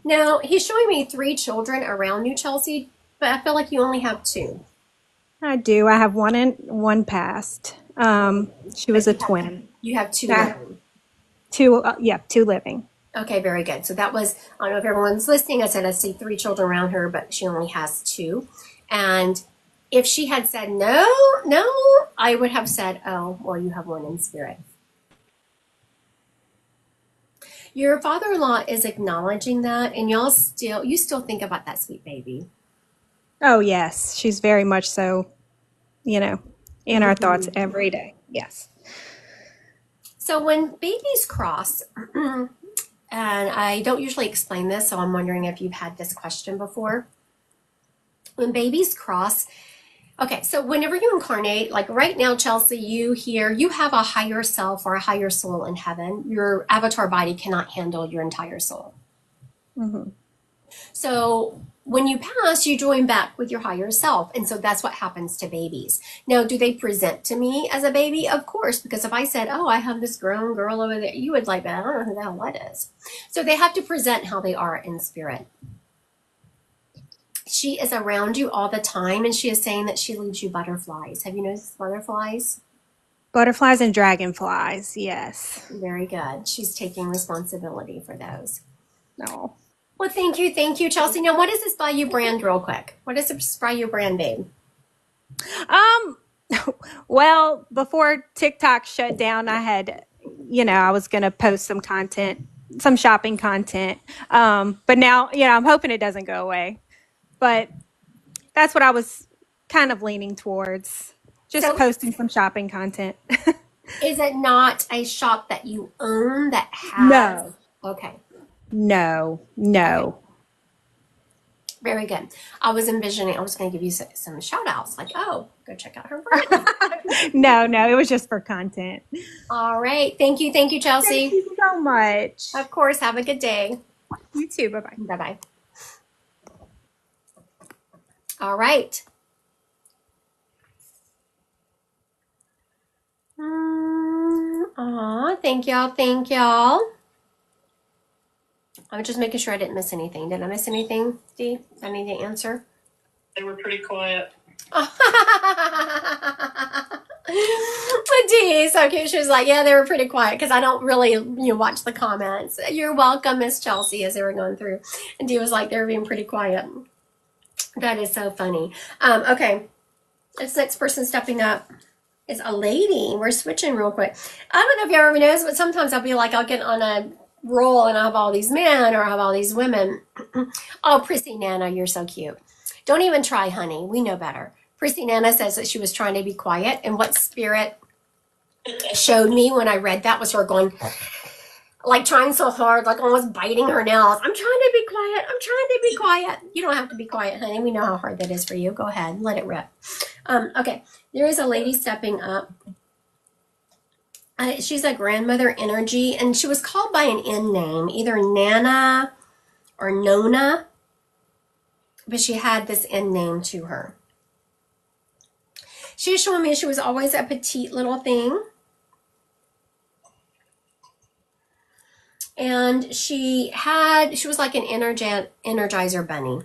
Now, he's showing me 3 children around you, Chelsea, but I feel like you only have 2. I do. I have one passed. She was a twin. You have 2 living. 2 living. Okay, very good. So that was, I don't know if everyone's listening. I said I see 3 children around her, but she only has 2. And if she had said no, I would have said, oh, well, you have 1 in spirit. Your father-in-law is acknowledging that, and you still think about that sweet baby. Oh, yes. She's very much so, in our thoughts every day. Yes. So when babies cross, and I don't usually explain this, so I'm wondering if you've had this question before. When babies cross, okay, so whenever you incarnate, like right now, Chelsea, you have a higher self or a higher soul in heaven. Your avatar body cannot handle your entire soul. Mm-hmm. So when you pass, you join back with your higher self. And so that's what happens to babies. Now, do they present to me as a baby? Of course, because if I said, oh, I have this grown girl over there, you would like, I don't know who the hell that is. So they have to present how they are in spirit. She is around you all the time, and she is saying that she leaves you butterflies. Have you noticed butterflies? Butterflies and dragonflies, yes. Very good. She's taking responsibility for those. No. Well, thank you, Chelsea. Now, what is this Bayou brand, real quick? What is this Bayou brand, babe? Well, before TikTok shut down, I had, I was going to post some content, some shopping content. But now, I'm hoping it doesn't go away. But that's what I was kind of leaning towards, just posting some shopping content. Is it not a shop that you own that has? No. Okay. No. Very good. I was envisioning, I was going to give you some shout outs, like, oh, go check out her brand. No, it was just for content. All right. Thank you, Chelsea. Thank you so much. Of course. Have a good day. You too. Bye-bye. Bye-bye. All right. Thank y'all. I'm just making sure I didn't miss anything. Did I miss anything, Dee? I need to answer. They were pretty quiet. Dee is so cute. She was like, yeah, they were pretty quiet because I don't really watch the comments. You're welcome, Miss Chelsea, as they were going through. And Dee was like, they were being pretty quiet. That is so funny. Okay. This next person stepping up is a lady. We're switching real quick. I don't know if y'all ever noticed, but sometimes I'll be like, I'll get on a roll and I'll have all these men or I have all these women. Oh, Prissy Nana, you're so cute. Don't even try, honey. We know better. Prissy Nana says that she was trying to be quiet, and what spirit showed me when I read that was her going, like trying so hard, like almost biting her nails. I'm trying to be quiet. You don't have to be quiet, honey. We know how hard that is for you. Go ahead. Let it rip. Okay. There is a lady stepping up. She's a grandmother energy, and she was called by an N name, either Nana or Nona, but she had this N name to her. She was showing me she was always a petite little thing. And she was like an energizer bunny.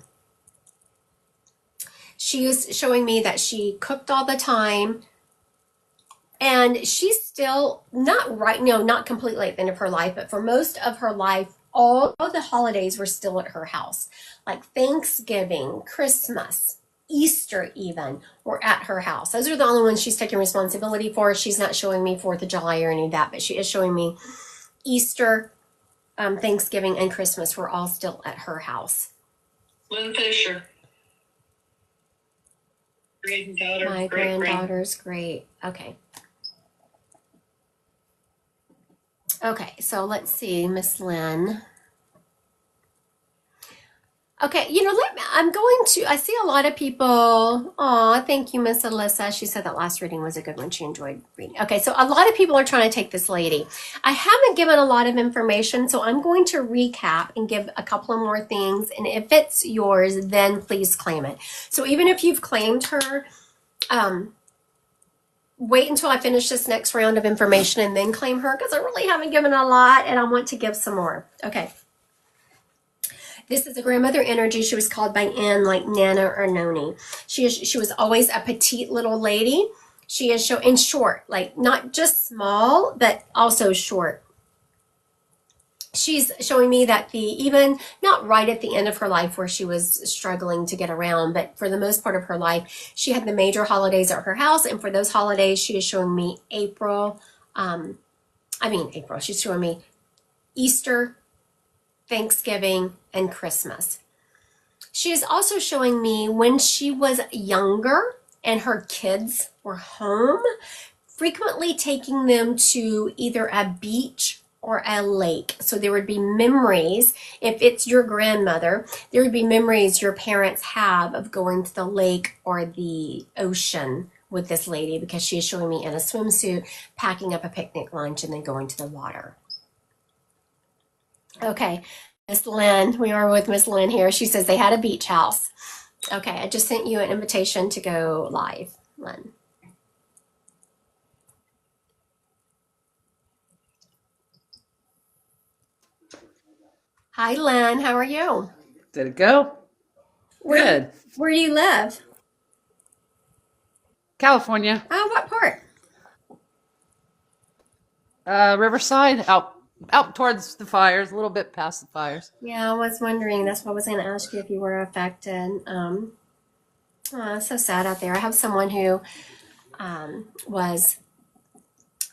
She was showing me that she cooked all the time. And she's still not completely at the end of her life, but for most of her life, all of the holidays were still at her house. Like Thanksgiving, Christmas, Easter even were at her house. Those are the only ones she's taking responsibility for. She's not showing me 4th of July or any of that, but she is showing me Easter, Thanksgiving, and Christmas were all still at her house. Lynn Fisher. Granddaughter. My granddaughter's great. Okay. Okay, so let's see, Miss Lynn. Okay, I see a lot of people. Oh, thank you, Miss Alyssa. She said that last reading was a good one. She enjoyed reading. Okay, so a lot of people are trying to take this lady. I haven't given a lot of information, so I'm going to recap and give a couple of more things. And if it's yours, then please claim it. So even if you've claimed her, wait until I finish this next round of information and then claim her, because I really haven't given a lot and I want to give some more. Okay. This is a grandmother energy. She was called by N, like Nana or Noni. She was always a petite little lady. She is short, like not just small, but also short. She's showing me that even not right at the end of her life where she was struggling to get around, but for the most part of her life, she had the major holidays at her house. And for those holidays, she is showing me April. She's showing me Easter, Thanksgiving, and Christmas. She is also showing me when she was younger and her kids were home, frequently taking them to either a beach or a lake. So there would be memories, if it's your grandmother, there would be memories your parents have of going to the lake or the ocean with this lady, because she is showing me in a swimsuit, packing up a picnic lunch and then going to the water. Okay, Miss Lynn, we are with Miss Lynn here. She says they had a beach house. Okay, I just sent you an invitation to go live, Lynn. Hi, Lynn. How are you? Did it go? Good. Where do you live? California, Oh, what part? Riverside, out towards the fires, a little bit past the fires. Yeah, I was wondering. That's what I was going to ask you if you were affected. It's so sad out there. I have someone who was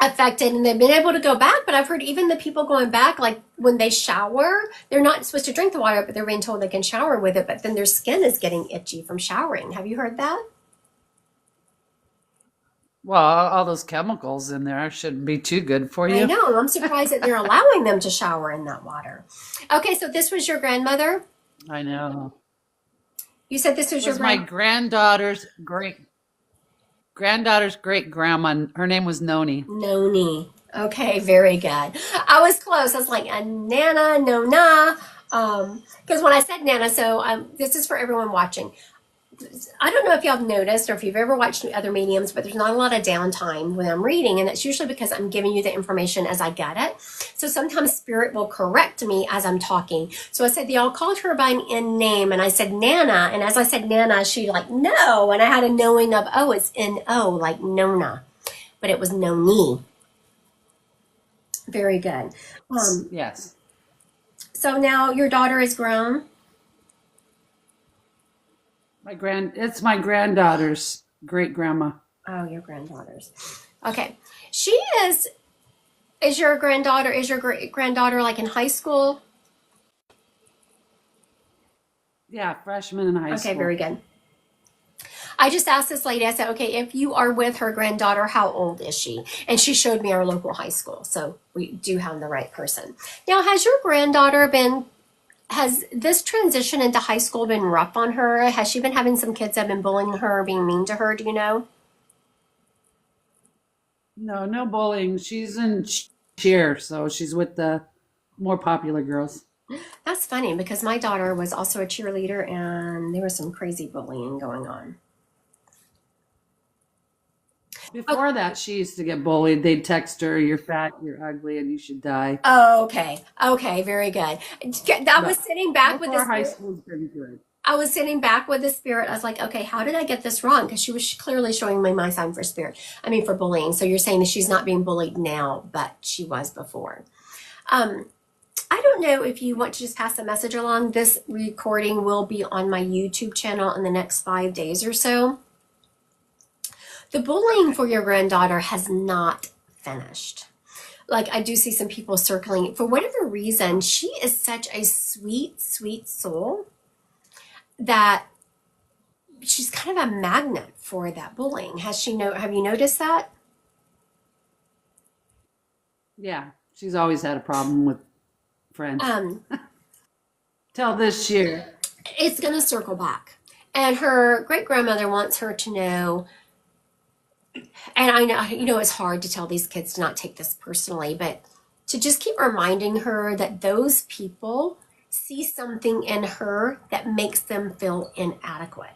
affected and they've been able to go back, but I've heard even the people going back, like when they shower, they're not supposed to drink the water, but they're being told they can shower with it, but then their skin is getting itchy from showering. Have you heard that? Well, all those chemicals in there shouldn't be too good for I you. know. I'm surprised that they're allowing them to shower in that water. Okay, so this was your grandmother? I know. You said this was It your was my granddaughter's great grandma. Her name was Noni. Noni. Okay, very good. I was close. I was like, Nana, Nona. Because when I said Nana, so this is for everyone watching. I don't know if y'all have noticed or if you've ever watched other mediums, but there's not a lot of downtime when I'm reading, and that's usually because I'm giving you the information as I get it. So sometimes spirit will correct me as I'm talking. So I said, y'all called her by an N name, and I said Nana, and as I said Nana, she like, no, and I had a knowing of, oh, it's N-O, like Nona, but it was Noni. Very good. Yes. So now your daughter is grown. It's my granddaughter's great grandma. Oh, your granddaughter's. Okay. She is your granddaughter, is your great granddaughter like in high school? Yeah, freshman in high school. Okay, very good. I just asked this lady, I said, okay, if you are with her granddaughter, how old is she? And she showed me our local high school. So we do have the right person. Now, has this transition into high school been rough on her? Has she been having some kids that have been bullying her or being mean to her? Do you know? No, no bullying. She's in cheer, so she's with the more popular girls. That's funny because my daughter was also a cheerleader and there was some crazy bullying going on. Before that, she used to get bullied. They'd text her, "You're fat, you're ugly, and you should die." Oh, okay. Okay, very good. I was But sitting back with before this. high school's pretty good. I was sitting back with the spirit. I was like, okay, how did I get this wrong? Because she was clearly showing me my sign for spirit. I mean, for bullying. So you're saying that she's not being bullied now, but she was before. Um, I don't know if you want to just pass the message along. This recording will be on my YouTube channel in the next 5 days or so. The bullying for your granddaughter has not finished. Like, I do see some people circling. For whatever reason, she is such a sweet, sweet soul that she's kind of a magnet for that bullying. Have you noticed that? Yeah, she's always had a problem with friends. Um, Till this year. it's going to circle back. And her great grandmother wants her to know, and I know, it's hard to tell these kids to not take this personally, but to just keep reminding her that those people see something in her that makes them feel inadequate.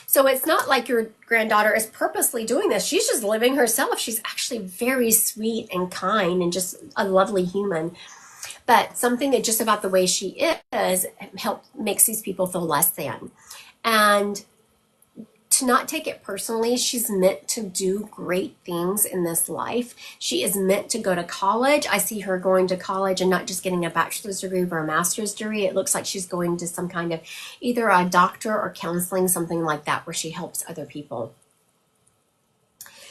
So it's not like your granddaughter is purposely doing this. She's just living herself. She's actually very sweet and kind and just a lovely human. But something that just about the way she is makes these people feel less than. And to not take it personally, she's meant to do great things in this life. She is meant to go to college. I see her going to college and not just getting a bachelor's degree or a master's degree. It looks like she's going to some kind of either a doctor or counseling, something like that, where she helps other people.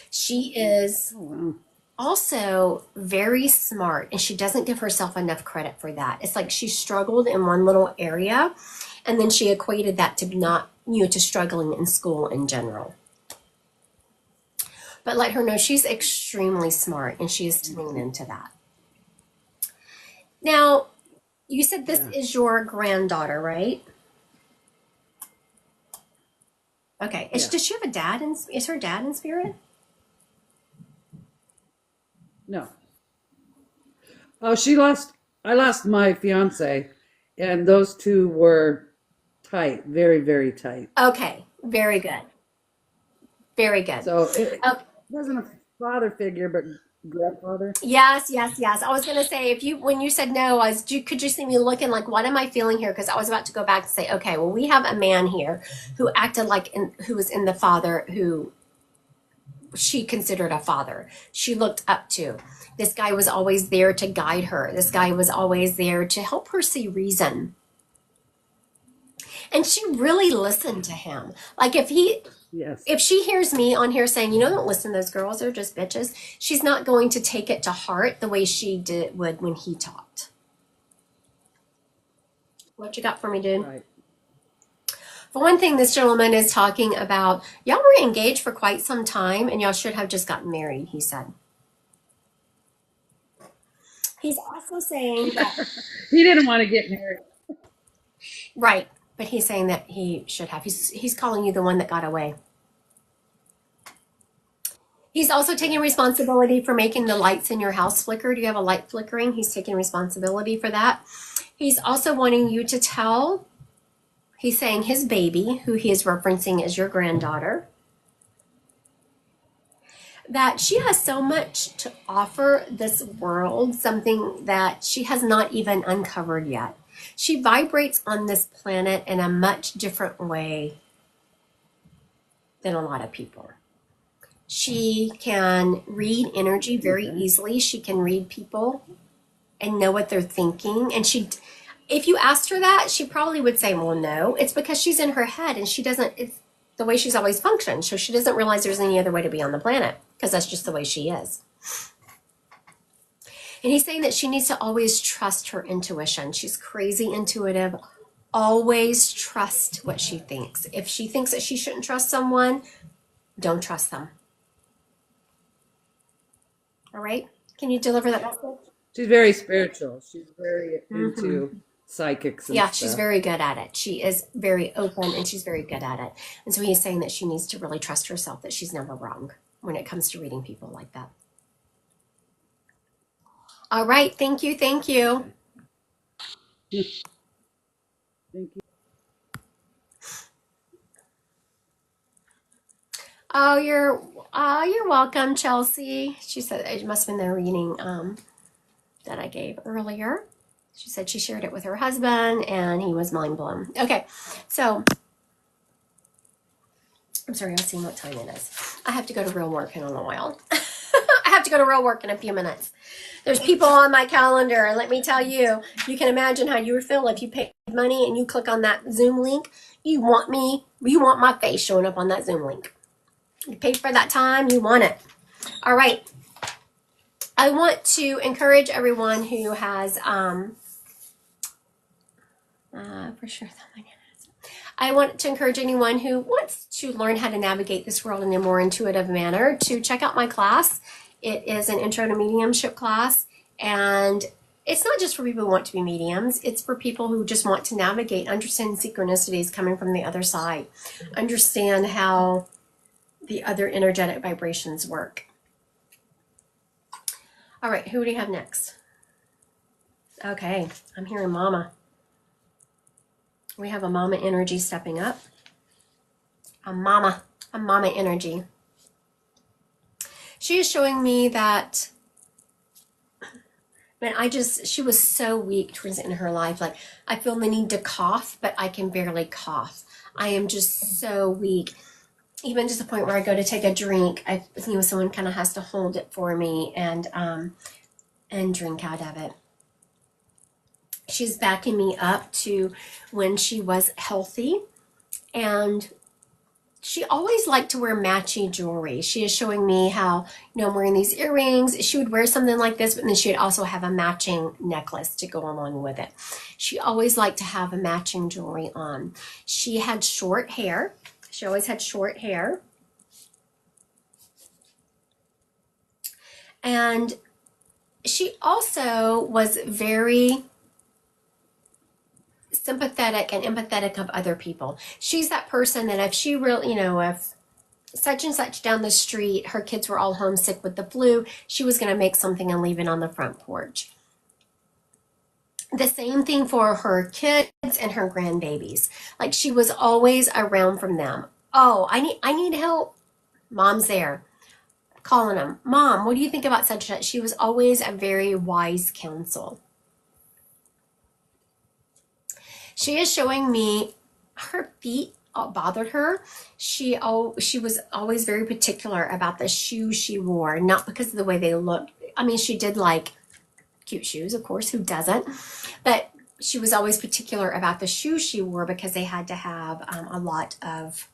She is Oh, wow. also very smart, and she doesn't give herself enough credit for that. It's like she struggled in one little area, and then she equated that to to struggling in school in general. But let her know she's extremely smart, and she is to lean into that. Now, you said this Yeah. is your granddaughter, right? Okay. Yeah. Does she have a dad? Is her dad in spirit? No. Oh, I lost my fiance, and those two were tight, very, very tight. Okay. Very good. Very good. So it Okay. wasn't a father figure, but grandfather. Yes, yes, yes. I was gonna say when you said no, could you see me looking like what am I feeling here? Because I was about to go back and say, okay, well we have a man here who acted who was in the father who she considered a father. She looked up to. This guy was always there to guide her. This guy was always there to help her see reason. And she really listened to him. Like if Yes. she hears me on here saying, don't listen to those girls, they're just bitches, she's not going to take it to heart the way she would when he talked. What you got for me, dude? Right. For one thing, this gentleman is talking about, y'all were engaged for quite some time and y'all should have just gotten married, he said. He's also saying that, He didn't want to get married. right, but he's saying that he should have. He's calling you the one that got away. He's also taking responsibility for making the lights in your house flicker. Do you have a light flickering? He's taking responsibility for that. He's also wanting you to tell, he's saying his baby, who he is referencing as your granddaughter, that she has so much to offer this world, something that she has not even uncovered yet. She vibrates on this planet in a much different way than a lot of people. She can read energy very easily. She can read people and know what they're thinking. And if you asked her that, she probably would say, well, no. It's because she's in her head and it's the way she's always functioned. So she doesn't realize there's any other way to be on the planet because that's just the way she is. And he's saying that she needs to always trust her intuition. She's crazy intuitive. Always trust what she thinks. If she thinks that she shouldn't trust someone, don't trust them. All right? Can you deliver that message? She's very spiritual. She's very into psychics and Yeah, stuff. she's very good at it. She is very open and she's very good at it. And so he's saying that she needs to really trust herself, that she's never wrong when it comes to reading people like that. All right. Thank you. Thank you. Thank you. Oh, you're welcome, Chelsea. She said it must have been the reading that I gave earlier. She said she shared it with her husband and he was mind blown. Okay, so I'm sorry, I'm seeing what time it is. I have to go to real work in a while. I have to go to real work in a few minutes. There's people on my calendar, and let me tell you, you can imagine how you would feel if you paid money and you click on that Zoom link. You want my face showing up on that Zoom link. You paid for that time, you want it. All right. I want to encourage everyone who has, for sure. I want to encourage anyone who wants to learn how to navigate this world in a more intuitive manner to check out my class. It is an intro to mediumship class, and it's not just for people who want to be mediums. It's for people who just want to navigate, understand synchronicities coming from the other side, understand how the other energetic vibrations work. All right, who do we have next? Okay, I'm hearing Mama. We have a Mama energy stepping up. A Mama energy. She is showing me that, man, she was so weak towards the end of her life. Like, I feel the need to cough, but I can barely cough. I am just so weak. Even to the point where I go to take a drink, someone kind of has to hold it for me and drink out of it. She's backing me up to when she was healthy, and she always liked to wear matchy jewelry. She is showing me how, I'm wearing these earrings. She would wear something like this, but then she would also have a matching necklace to go along with it. She always liked to have a matching jewelry on. She had short hair. She always had short hair. And she also was very sympathetic and empathetic of other people. She's that person that if she really, if such and such down the street, her kids were all homesick with the flu, she was going to make something and leave it on the front porch. The same thing for her kids and her grandbabies. Like, she was always around from them. Oh, I need help. Mom's there. Calling them. Mom, what do you think about such and such? She was always a very wise counsel. She is showing me her feet bothered her. She was always very particular about the shoes she wore, not because of the way they looked. I mean, she did like cute shoes, of course, who doesn't? But she was always particular about the shoes she wore because they had to have a lot of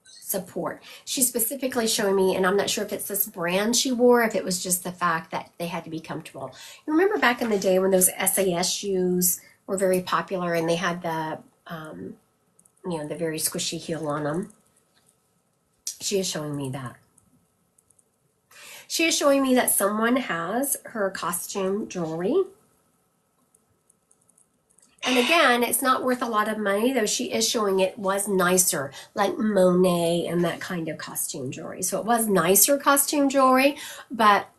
support. She's specifically showing me, and I'm not sure if it's this brand she wore, if it was just the fact that they had to be comfortable. You remember back in the day when those SAS shoes were very popular and they had the, the very squishy heel on them? She is showing me that. She is showing me that someone has her costume jewelry. And again, it's not worth a lot of money, though she is showing it was nicer, like Monet and that kind of costume jewelry. So it was nicer costume jewelry, but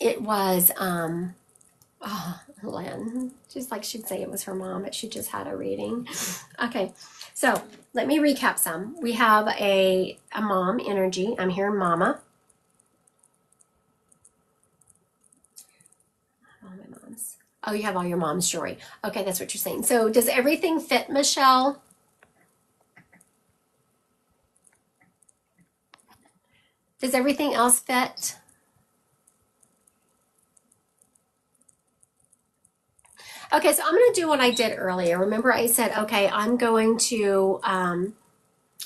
it was, Lynn, just like she'd say it was her mom, but she just had a reading. Okay, so let me recap some. We have a mom energy. I'm hearing Mama. Oh, you have all your mom's jewelry. Okay, that's what you're saying. So does everything fit, Michelle? Does everything else fit? Okay, so I'm going to do what I did earlier. Remember I said, okay, I'm going to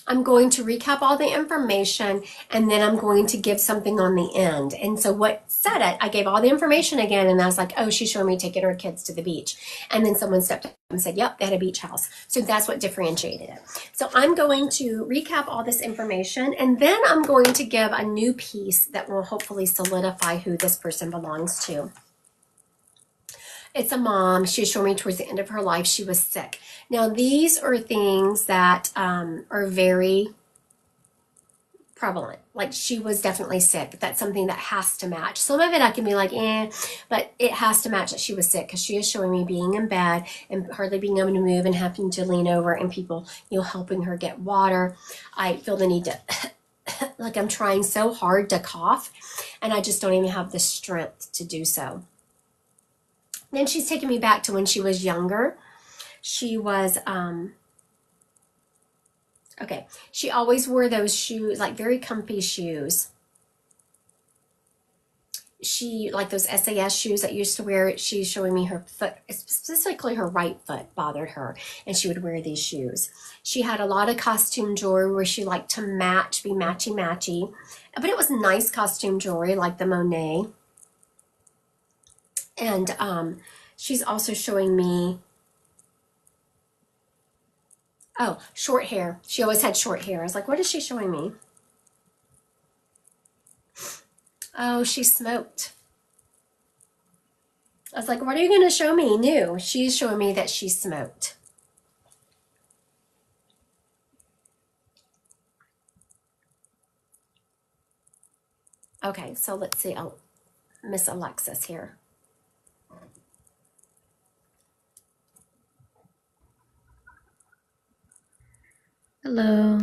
recap all the information, and then I'm going to give something on the end. And so what said it, I gave all the information again, and I was like, oh, she's showing me taking her kids to the beach. And then someone stepped up and said, yep, they had a beach house. So that's what differentiated it. So I'm going to recap all this information, and then I'm going to give a new piece that will hopefully solidify who this person belongs to. It's a mom. She showed me towards the end of her life, she was sick. Now, these are things that are very prevalent. Like she was definitely sick. That's something that has to match. Some of it I can be like, but it has to match that she was sick because she is showing me being in bed and hardly being able to move and having to lean over and people, helping her get water. I feel the need to, like I'm trying so hard to cough and I just don't even have the strength to do so. Then she's taking me back to when she was younger. She was, okay, she always wore those shoes, like very comfy shoes. She, like those SAS shoes that used to wear, she's showing me her foot, specifically her right foot bothered her, and she would wear these shoes. She had a lot of costume jewelry where she liked to be matchy-matchy, but it was nice costume jewelry like the Monet. And she's also showing me, oh, short hair. She always had short hair. I was like, what is she showing me? Oh, she smoked. I was like, what are you going to show me new? She's showing me that she smoked. Okay, so let's see. Oh, Miss Alexis here. Hello.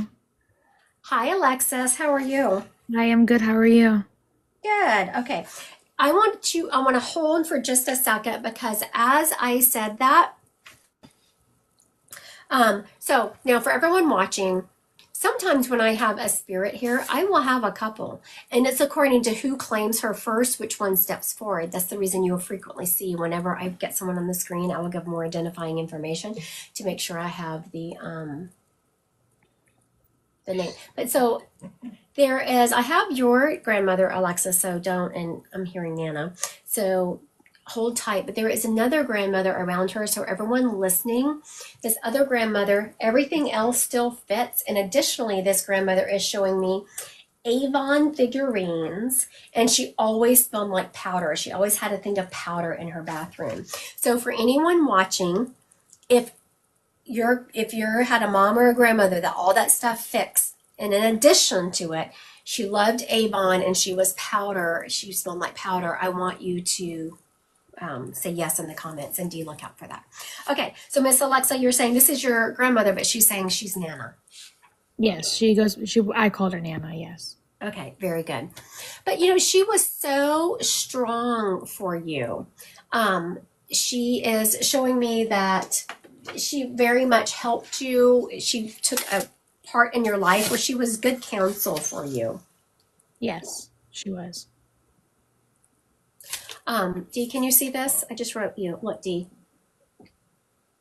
Hi, Alexis. How are you? I am good. How are you? Good. Okay. I want to hold for just a second because as I said that, so now for everyone watching, sometimes when I have a spirit here, I will have a couple, and it's according to who claims her first, which one steps forward. That's the reason you'll frequently see whenever I get someone on the screen, I will give more identifying information to make sure I have the name. But so I have your grandmother, Alexa, so and I'm hearing Nana, so hold tight. But there is another grandmother around her, so everyone listening, this other grandmother, everything else still fits. And additionally, this grandmother is showing me Avon figurines, and she always smelled like powder. She always had a thing of powder in her bathroom. So for anyone watching, if you had a mom or a grandmother that all that stuff fixed, and in addition to it, she loved Avon and she was powder, she smelled like powder, I want you to say yes in the comments, and do look out for that. Okay, so Miss Alexa, you're saying this is your grandmother, but she's saying she's Nana. Yes, I called her Nana, yes. Okay, very good. But she was so strong for you. She is showing me that she very much helped you. She took a part in your life where she was good counsel for you. Yes, she was. Dee, can you see this? I just wrote you. Look, Dee.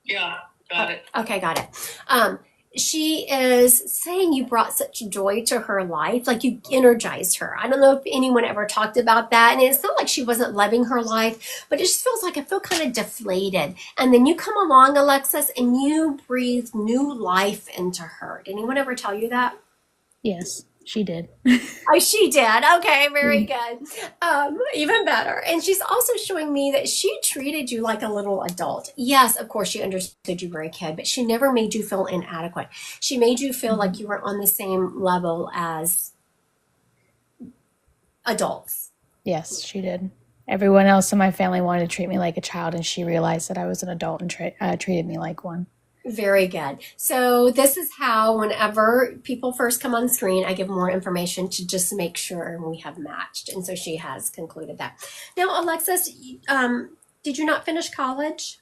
Yeah, got it. Okay, got it. She is saying you brought such joy to her life, like you energized her. I don't know if anyone ever talked about that. And it's not like she wasn't loving her life, but it just feels like I feel kind of deflated. And then you come along, Alexis, and you breathe new life into her. Did anyone ever tell you that? Yes, she did. Oh, she did. Okay, very good. Even better. And she's also showing me that she treated you like a little adult. Yes, of course, she understood you were a kid, but she never made you feel inadequate. She made you feel like you were on the same level as adults. Yes, she did. Everyone else in my family wanted to treat me like a child, and she realized that I was an adult and treated me like one. Very good. So this is how, whenever people first come on screen, I give more information to just make sure we have matched. And so she has concluded that. Now, Alexis, did you not finish college?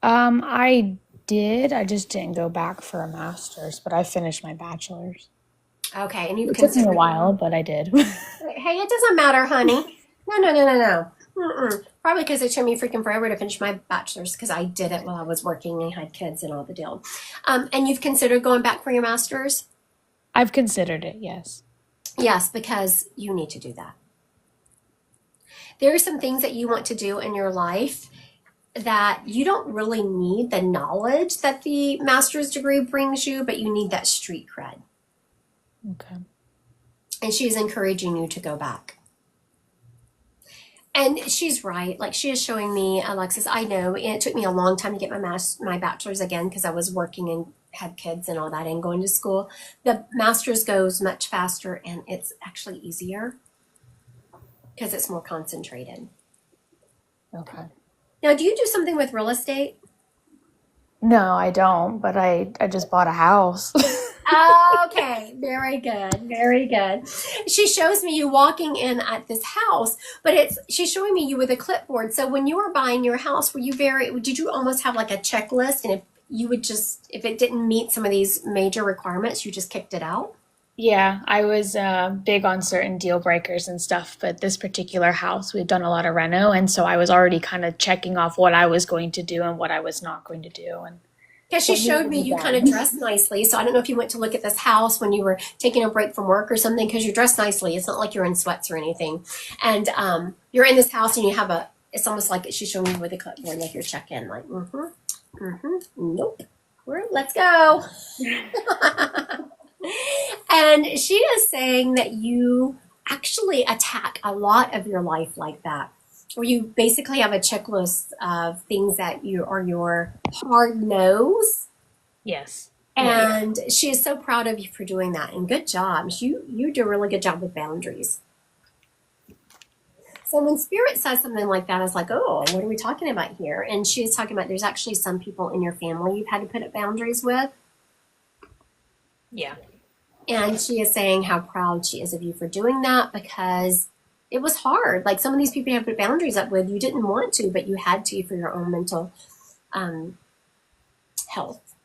I did. I just didn't go back for a master's, but I finished my bachelor's. Okay, and you It took me a while, but I did. Hey, it doesn't matter, honey. No. Probably because it took me freaking forever to finish my bachelor's because I did it while I was working and had kids and all the deal. And you've considered going back for your master's? I've considered it, yes. Yes, because you need to do that. There are some things that you want to do in your life that you don't really need the knowledge that the master's degree brings you, but you need that street cred. Okay. And she's encouraging you to go back. And she's right. Like, she is showing me, Alexis, I know, and it took me a long time to get my bachelor's again because I was working had kids and all that and going to school. The master's goes much faster and it's actually easier because it's more concentrated. Okay. Now, do you do something with real estate? No, I don't, but I just bought a house. Okay, very good, very good. She shows me you walking in at this house, but she's showing me you with a clipboard. So when you were buying your house, did you almost have like a checklist, and if it didn't meet some of these major requirements, you just kicked it out? Yeah, I was big on certain deal breakers and stuff, but this particular house, we've done a lot of reno, and so I was already kind of checking off what I was going to do and what I was not going to do. And Because she showed me you kind of dressed nicely. So I don't know if you went to look at this house when you were taking a break from work or something, because you dressed nicely. It's not like you're in sweats or anything. And you're in this house and you have it's almost like she's showing you with a clipboard, like your check-in, like, nope. Let's go. And she is saying that you actually attack a lot of your life like that, where you basically have a checklist of things that are your hard no's. yes. And she is so proud of you for doing that. And good job. You do a really good job with boundaries. So when Spirit says something like that, it's like, oh, what are we talking about here? And she's talking about there's actually some people in your family you've had to put up boundaries with. Yeah. And she is saying how proud she is of you for doing that, because it was hard. Like some of these people you have to put boundaries up with, you didn't want to, but you had to for your own mental health.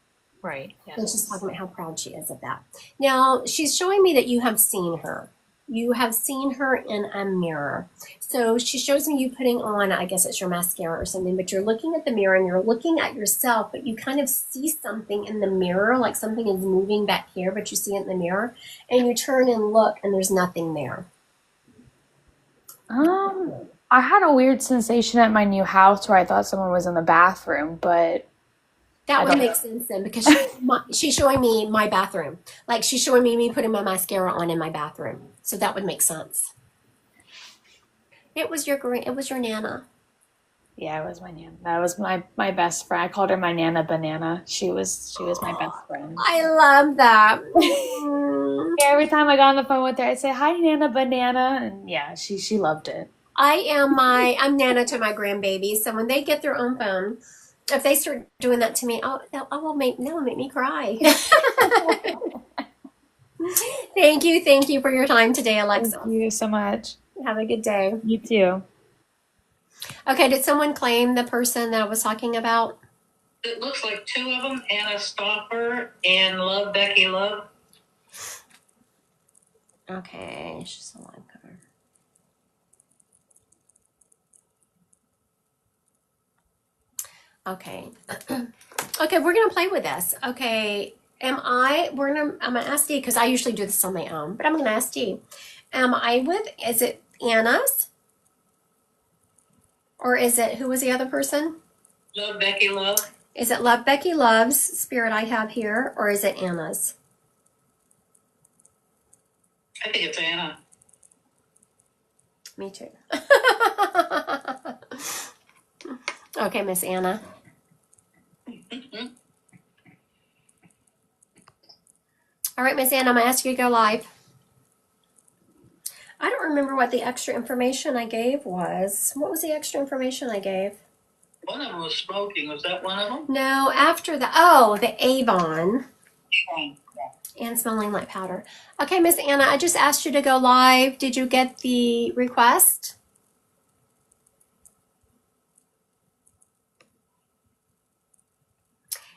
Right. Yeah. And she's talking about how proud she is of that. Now, she's showing me that you have seen her. You have seen her in a mirror. So she shows me you putting on, I guess it's your mascara or something, but you're looking at the mirror and you're looking at yourself, but you kind of see something in the mirror, like something is moving back here, but you see it in the mirror, and you turn and look and there's nothing there. I had a weird sensation at my new house where I thought someone was in the bathroom, but That would make sense then, because she's showing me my bathroom. Like she's showing me putting my mascara on in my bathroom. So that would make sense. It was your Nana. yeah, it was my Nana. That was my best friend. I called her my Nana Banana. She was my best friend. I love that. Yeah, every time I got on the phone with her, I'd say, "Hi, Nana Banana," and yeah, she loved it. I'm Nana to my grandbabies. So when they get their own phone, if they start doing that to me, that will make me cry. Thank you for your time today, Alexa. Thank you so much. Have a good day. You too. Okay, did someone claim the person that I was talking about? It looks like two of them, Anna Stopper and Love Becky Love. Okay, she's a live cover. Okay. Okay, we're gonna play with this. Okay, I'm gonna ask Dee, because I usually do this on my own, but I'm gonna ask Dee. Is it Anna's? Or is it, who was the other person? Love Becky Love. Is it Love Becky Love's spirit I have here, or is it Anna's? I think it's Anna. Me too. Okay, Miss Anna. All right, Miss Anna, I'm going to ask you to go live. I don't remember what the extra information I gave was. What was the extra information I gave? One of them was smoking. Was that one of them? No, after the Avon and smelling like powder. Okay, Miss Anna, I just asked you to go live. Did you get the request?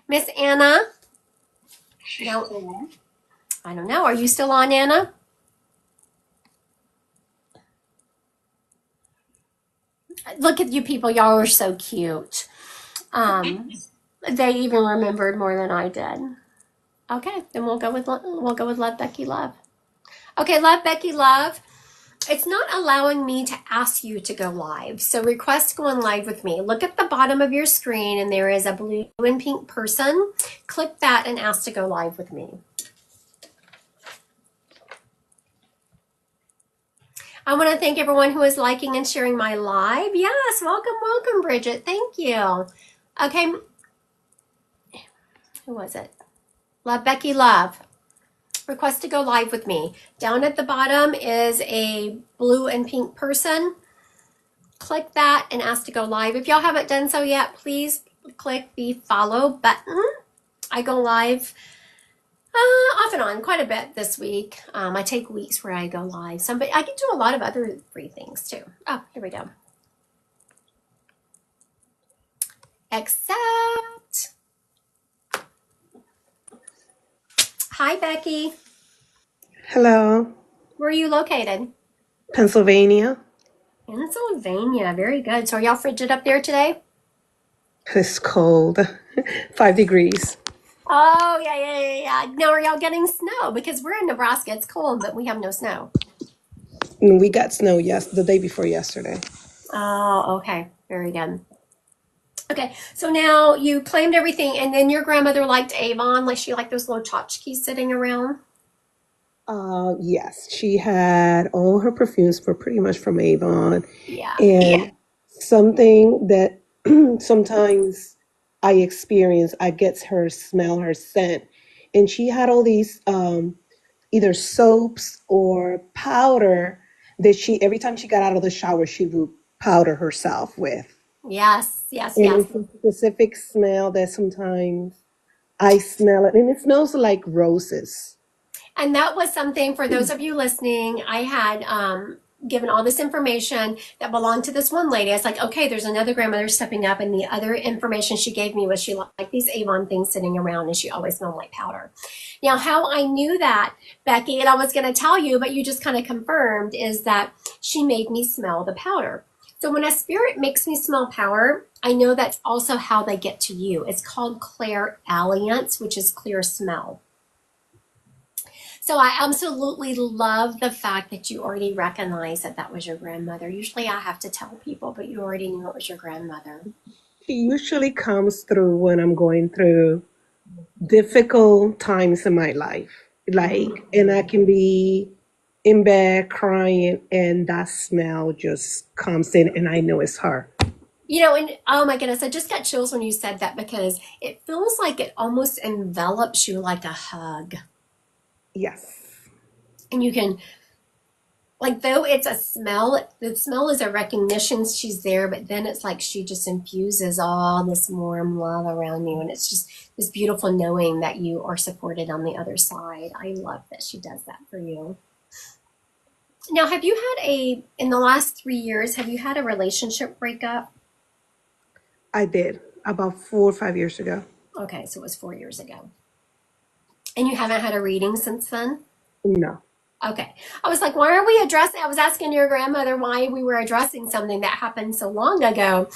Miss Anna? She's No. still on. I don't know. Are you still on, Anna? Look at you people. Y'all are so cute. They even remembered more than I did. Okay, then we'll go with Love Becky Love. Okay, Love Becky Love. It's not allowing me to ask you to go live. So request going live with me. Look at the bottom of your screen and there is a blue and pink person. Click that and ask to go live with me. I want to thank everyone who is liking and sharing my live. Yes, welcome, Bridget. Thank you. Okay. Who was it? Love Becky Love. Request to go live with me. Down at the bottom is a blue and pink person. Click that and ask to go live. If y'all haven't done so yet, please click the follow button. I go live off and on quite a bit this week. I take weeks where I go live. I can do a lot of other free things too. Oh, here we go. Accept. Hi, Becky. Hello, Where are you located? Pennsylvania. Pennsylvania. Very good. So are y'all frigid up there today? It's cold, 5 degrees. Oh, yeah. Now, are y'all getting snow? Because we're in Nebraska. It's cold, but we have no snow. And we got snow the day before yesterday. Oh, okay. Very good. Okay, so now you claimed everything, and then your grandmother liked Avon, like she liked those little tchotchkes sitting around. Yes, she had all her perfumes were pretty much from Avon, Yeah. and something that sometimes I experience, I get her smell, her scent, and she had all these either soaps or powder that she every time she got out of the shower, she would powder herself with. Yes. And it's a specific smell that sometimes I smell it, and it smells like roses. And that was something for those of you listening. I had given all this information that belonged to this one lady. I was like, okay, there's another grandmother stepping up, and the other information she gave me was she liked these Avon things sitting around, and she always smelled like powder. Now, how I knew that, Becky, and I was going to tell you, but you just kind of confirmed, is that she made me smell the powder. So when a spirit makes me smell powder, I know that's also how they get to you. It's called clairalliance, which is clear smell. So I absolutely love the fact that you already recognize that that was your grandmother. Usually I have to tell people, but you already knew it was your grandmother. She usually comes through when I'm going through difficult times in my life. And I can be in bed crying, and that smell just comes in, and I know it's her. You know, and oh my goodness, I just got chills when you said that, because it feels like it almost envelops you like a hug. Yes. And you can, like, though it's a smell, the smell is a recognition she's there, but then it's like she just infuses all this warm love around you. And it's just this beautiful knowing that you are supported on the other side. I love that she does that for you. Now, have you had in the last 3 years, have you had a relationship breakup? I did about 4 or 5 years ago. Okay, so it was 4 years ago. And you haven't had a reading since then? No. Okay. I was like, why are we addressing? I was asking your grandmother why we were addressing something that happened so long ago.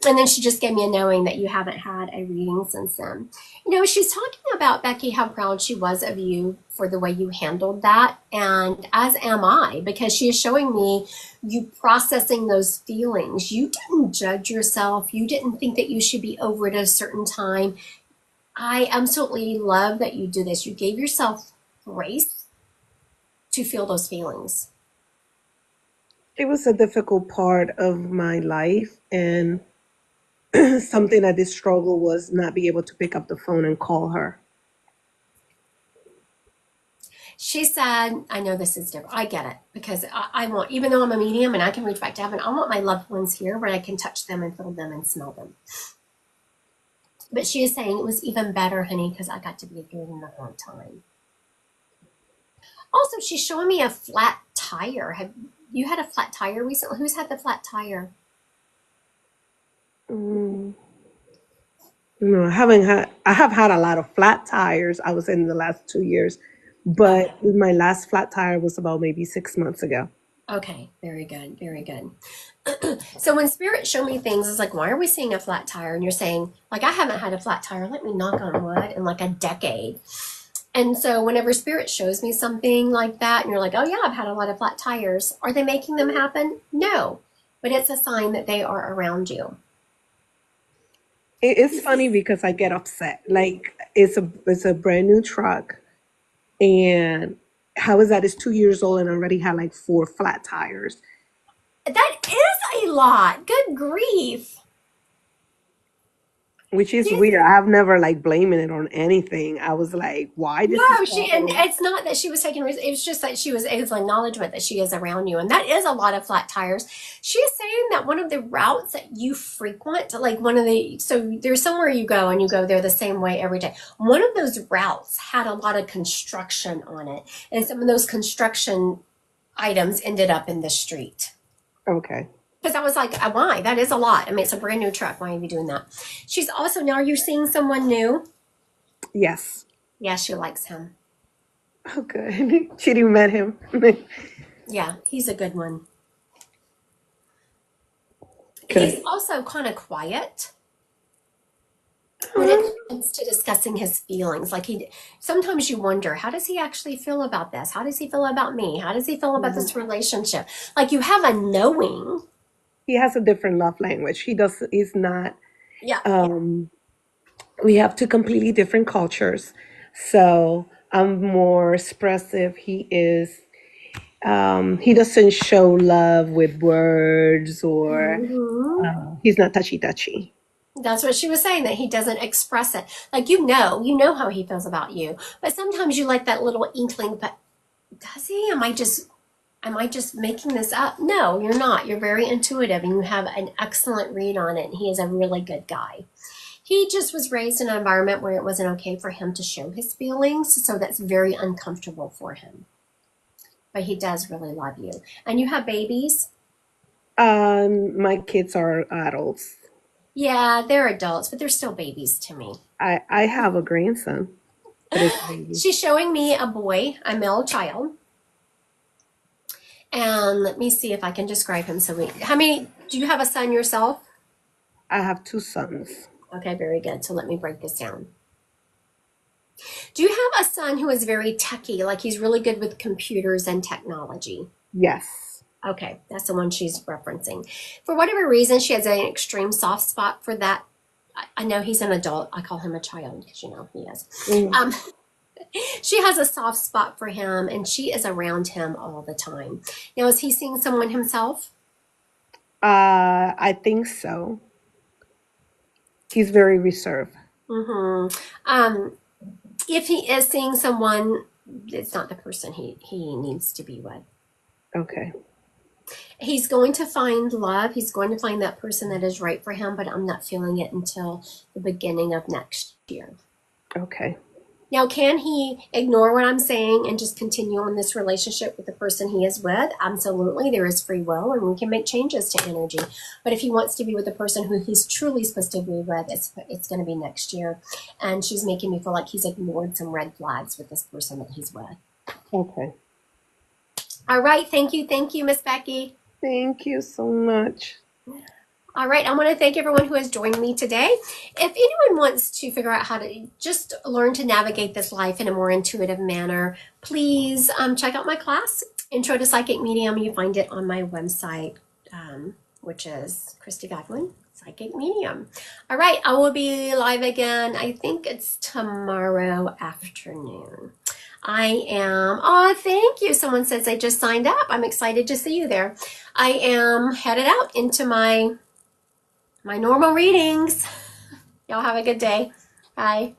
And then she just gave me a knowing that you haven't had a reading since then. You know, she's talking about, Becky, how proud she was of you for the way you handled that. And as am I, because she is showing me you processing those feelings. You didn't judge yourself. You didn't think that you should be over at a certain time. I absolutely love that you do this. You gave yourself grace to feel those feelings. It was a difficult part of my life, and something I did struggle was not be able to pick up the phone and call her. She said, I know this is different. I get it, because I want, even though I'm a medium and I can reach back to heaven, I want my loved ones here where I can touch them and feel them and smell them. But she is saying it was even better, honey, because I got to be here in the whole time. Also, she's showing me a flat tire. Have you had a flat tire recently? Who's had the flat tire? No, I haven't had. I have had a lot of flat tires. I was in the last 2 years, but my last flat tire was about maybe 6 months ago. Okay, very good, very good. So when Spirit show me things, it's like, why are we seeing a flat tire? And you're saying, like, I haven't had a flat tire, let me knock on wood, in like a decade. And so whenever Spirit shows me something like that, and you're like, oh yeah, I've had a lot of flat tires, are they making them happen? No, but it's a sign that they are around you. It's funny because I get upset. Like it's a brand new truck, and how is that? It's 2 years old and already had like 4 flat tires. That is a lot. Good grief. which is Yes. weird. I have never like blaming it on anything. I was like, why this No, is and happening? it's not that she was taking risks. It was just that it was an acknowledgement that she is around you. And that is a lot of flat tires. She is saying that one of the routes that you frequent, like so there's somewhere you go and you go there the same way every day. One of those routes had a lot of construction on it. And some of those construction items ended up in the street. Okay. Because I was like, why? That is a lot. I mean, it's a brand new truck. Why are you doing that? She's also, now you're seeing someone new. Yes. Yeah, she likes him. Oh, good. She didn't met him. Yeah, he's a good one. Good. He's also kind of quiet when it comes to discussing his feelings. Like sometimes you wonder, how does he actually feel about this? How does he feel about me? How does he feel about this relationship? Like you have a knowing. He has a different love language. He's not, Yeah. we have two completely different cultures. So I'm more expressive. He doesn't show love with words or Mhm. he's not touchy. That's what she was saying, that he doesn't express it. Like, you know how he feels about you. But sometimes you like that little inkling, but does he? Am I just making this up? No, you're not. You're very intuitive and you have an excellent read on it. And he is a really good guy. He just was raised in an environment where it wasn't okay for him to show his feelings. So that's very uncomfortable for him. But he does really love you. And you have babies? My kids are adults. Yeah, they're adults, but they're still babies to me. I have a grandson. But it's a baby. She's showing me a boy, a male child. And let me see if I can describe him. How many, do you have a son yourself? I have two sons. Okay, very good. So let me break this down. Do you have a son who is very techie, like he's really good with computers and technology? Yes. Okay, that's the one she's referencing. For whatever reason, she has an extreme soft spot for that. I know he's an adult. I call him a child because he is. Mm. She has a soft spot for him, and she is around him all the time. Now, is he seeing someone himself? I think so. He's very reserved. Mm-hmm. If he is seeing someone, it's not the person he needs to be with. Okay. He's going to find love. He's going to find that person that is right for him, but I'm not feeling it until the beginning of next year. Okay. Now, can he ignore what I'm saying and just continue on this relationship with the person he is with? Absolutely. There is free will and we can make changes to energy. But if he wants to be with the person who he's truly supposed to be with, it's going to be next year. And she's making me feel like he's ignored some red flags with this person that he's with. Okay. All right. Thank you, Miss Becky. Thank you so much. All right, I want to thank everyone who has joined me today. If anyone wants to figure out how to just learn to navigate this life in a more intuitive manner, please check out my class, Intro to Psychic Medium. You find it on my website, which is Christy Godwin, Psychic Medium. All right, I will be live again. I think it's tomorrow afternoon. Thank you. Someone says they just signed up. I'm excited to see you there. I am headed out into my normal readings. Y'all have a good day. Bye.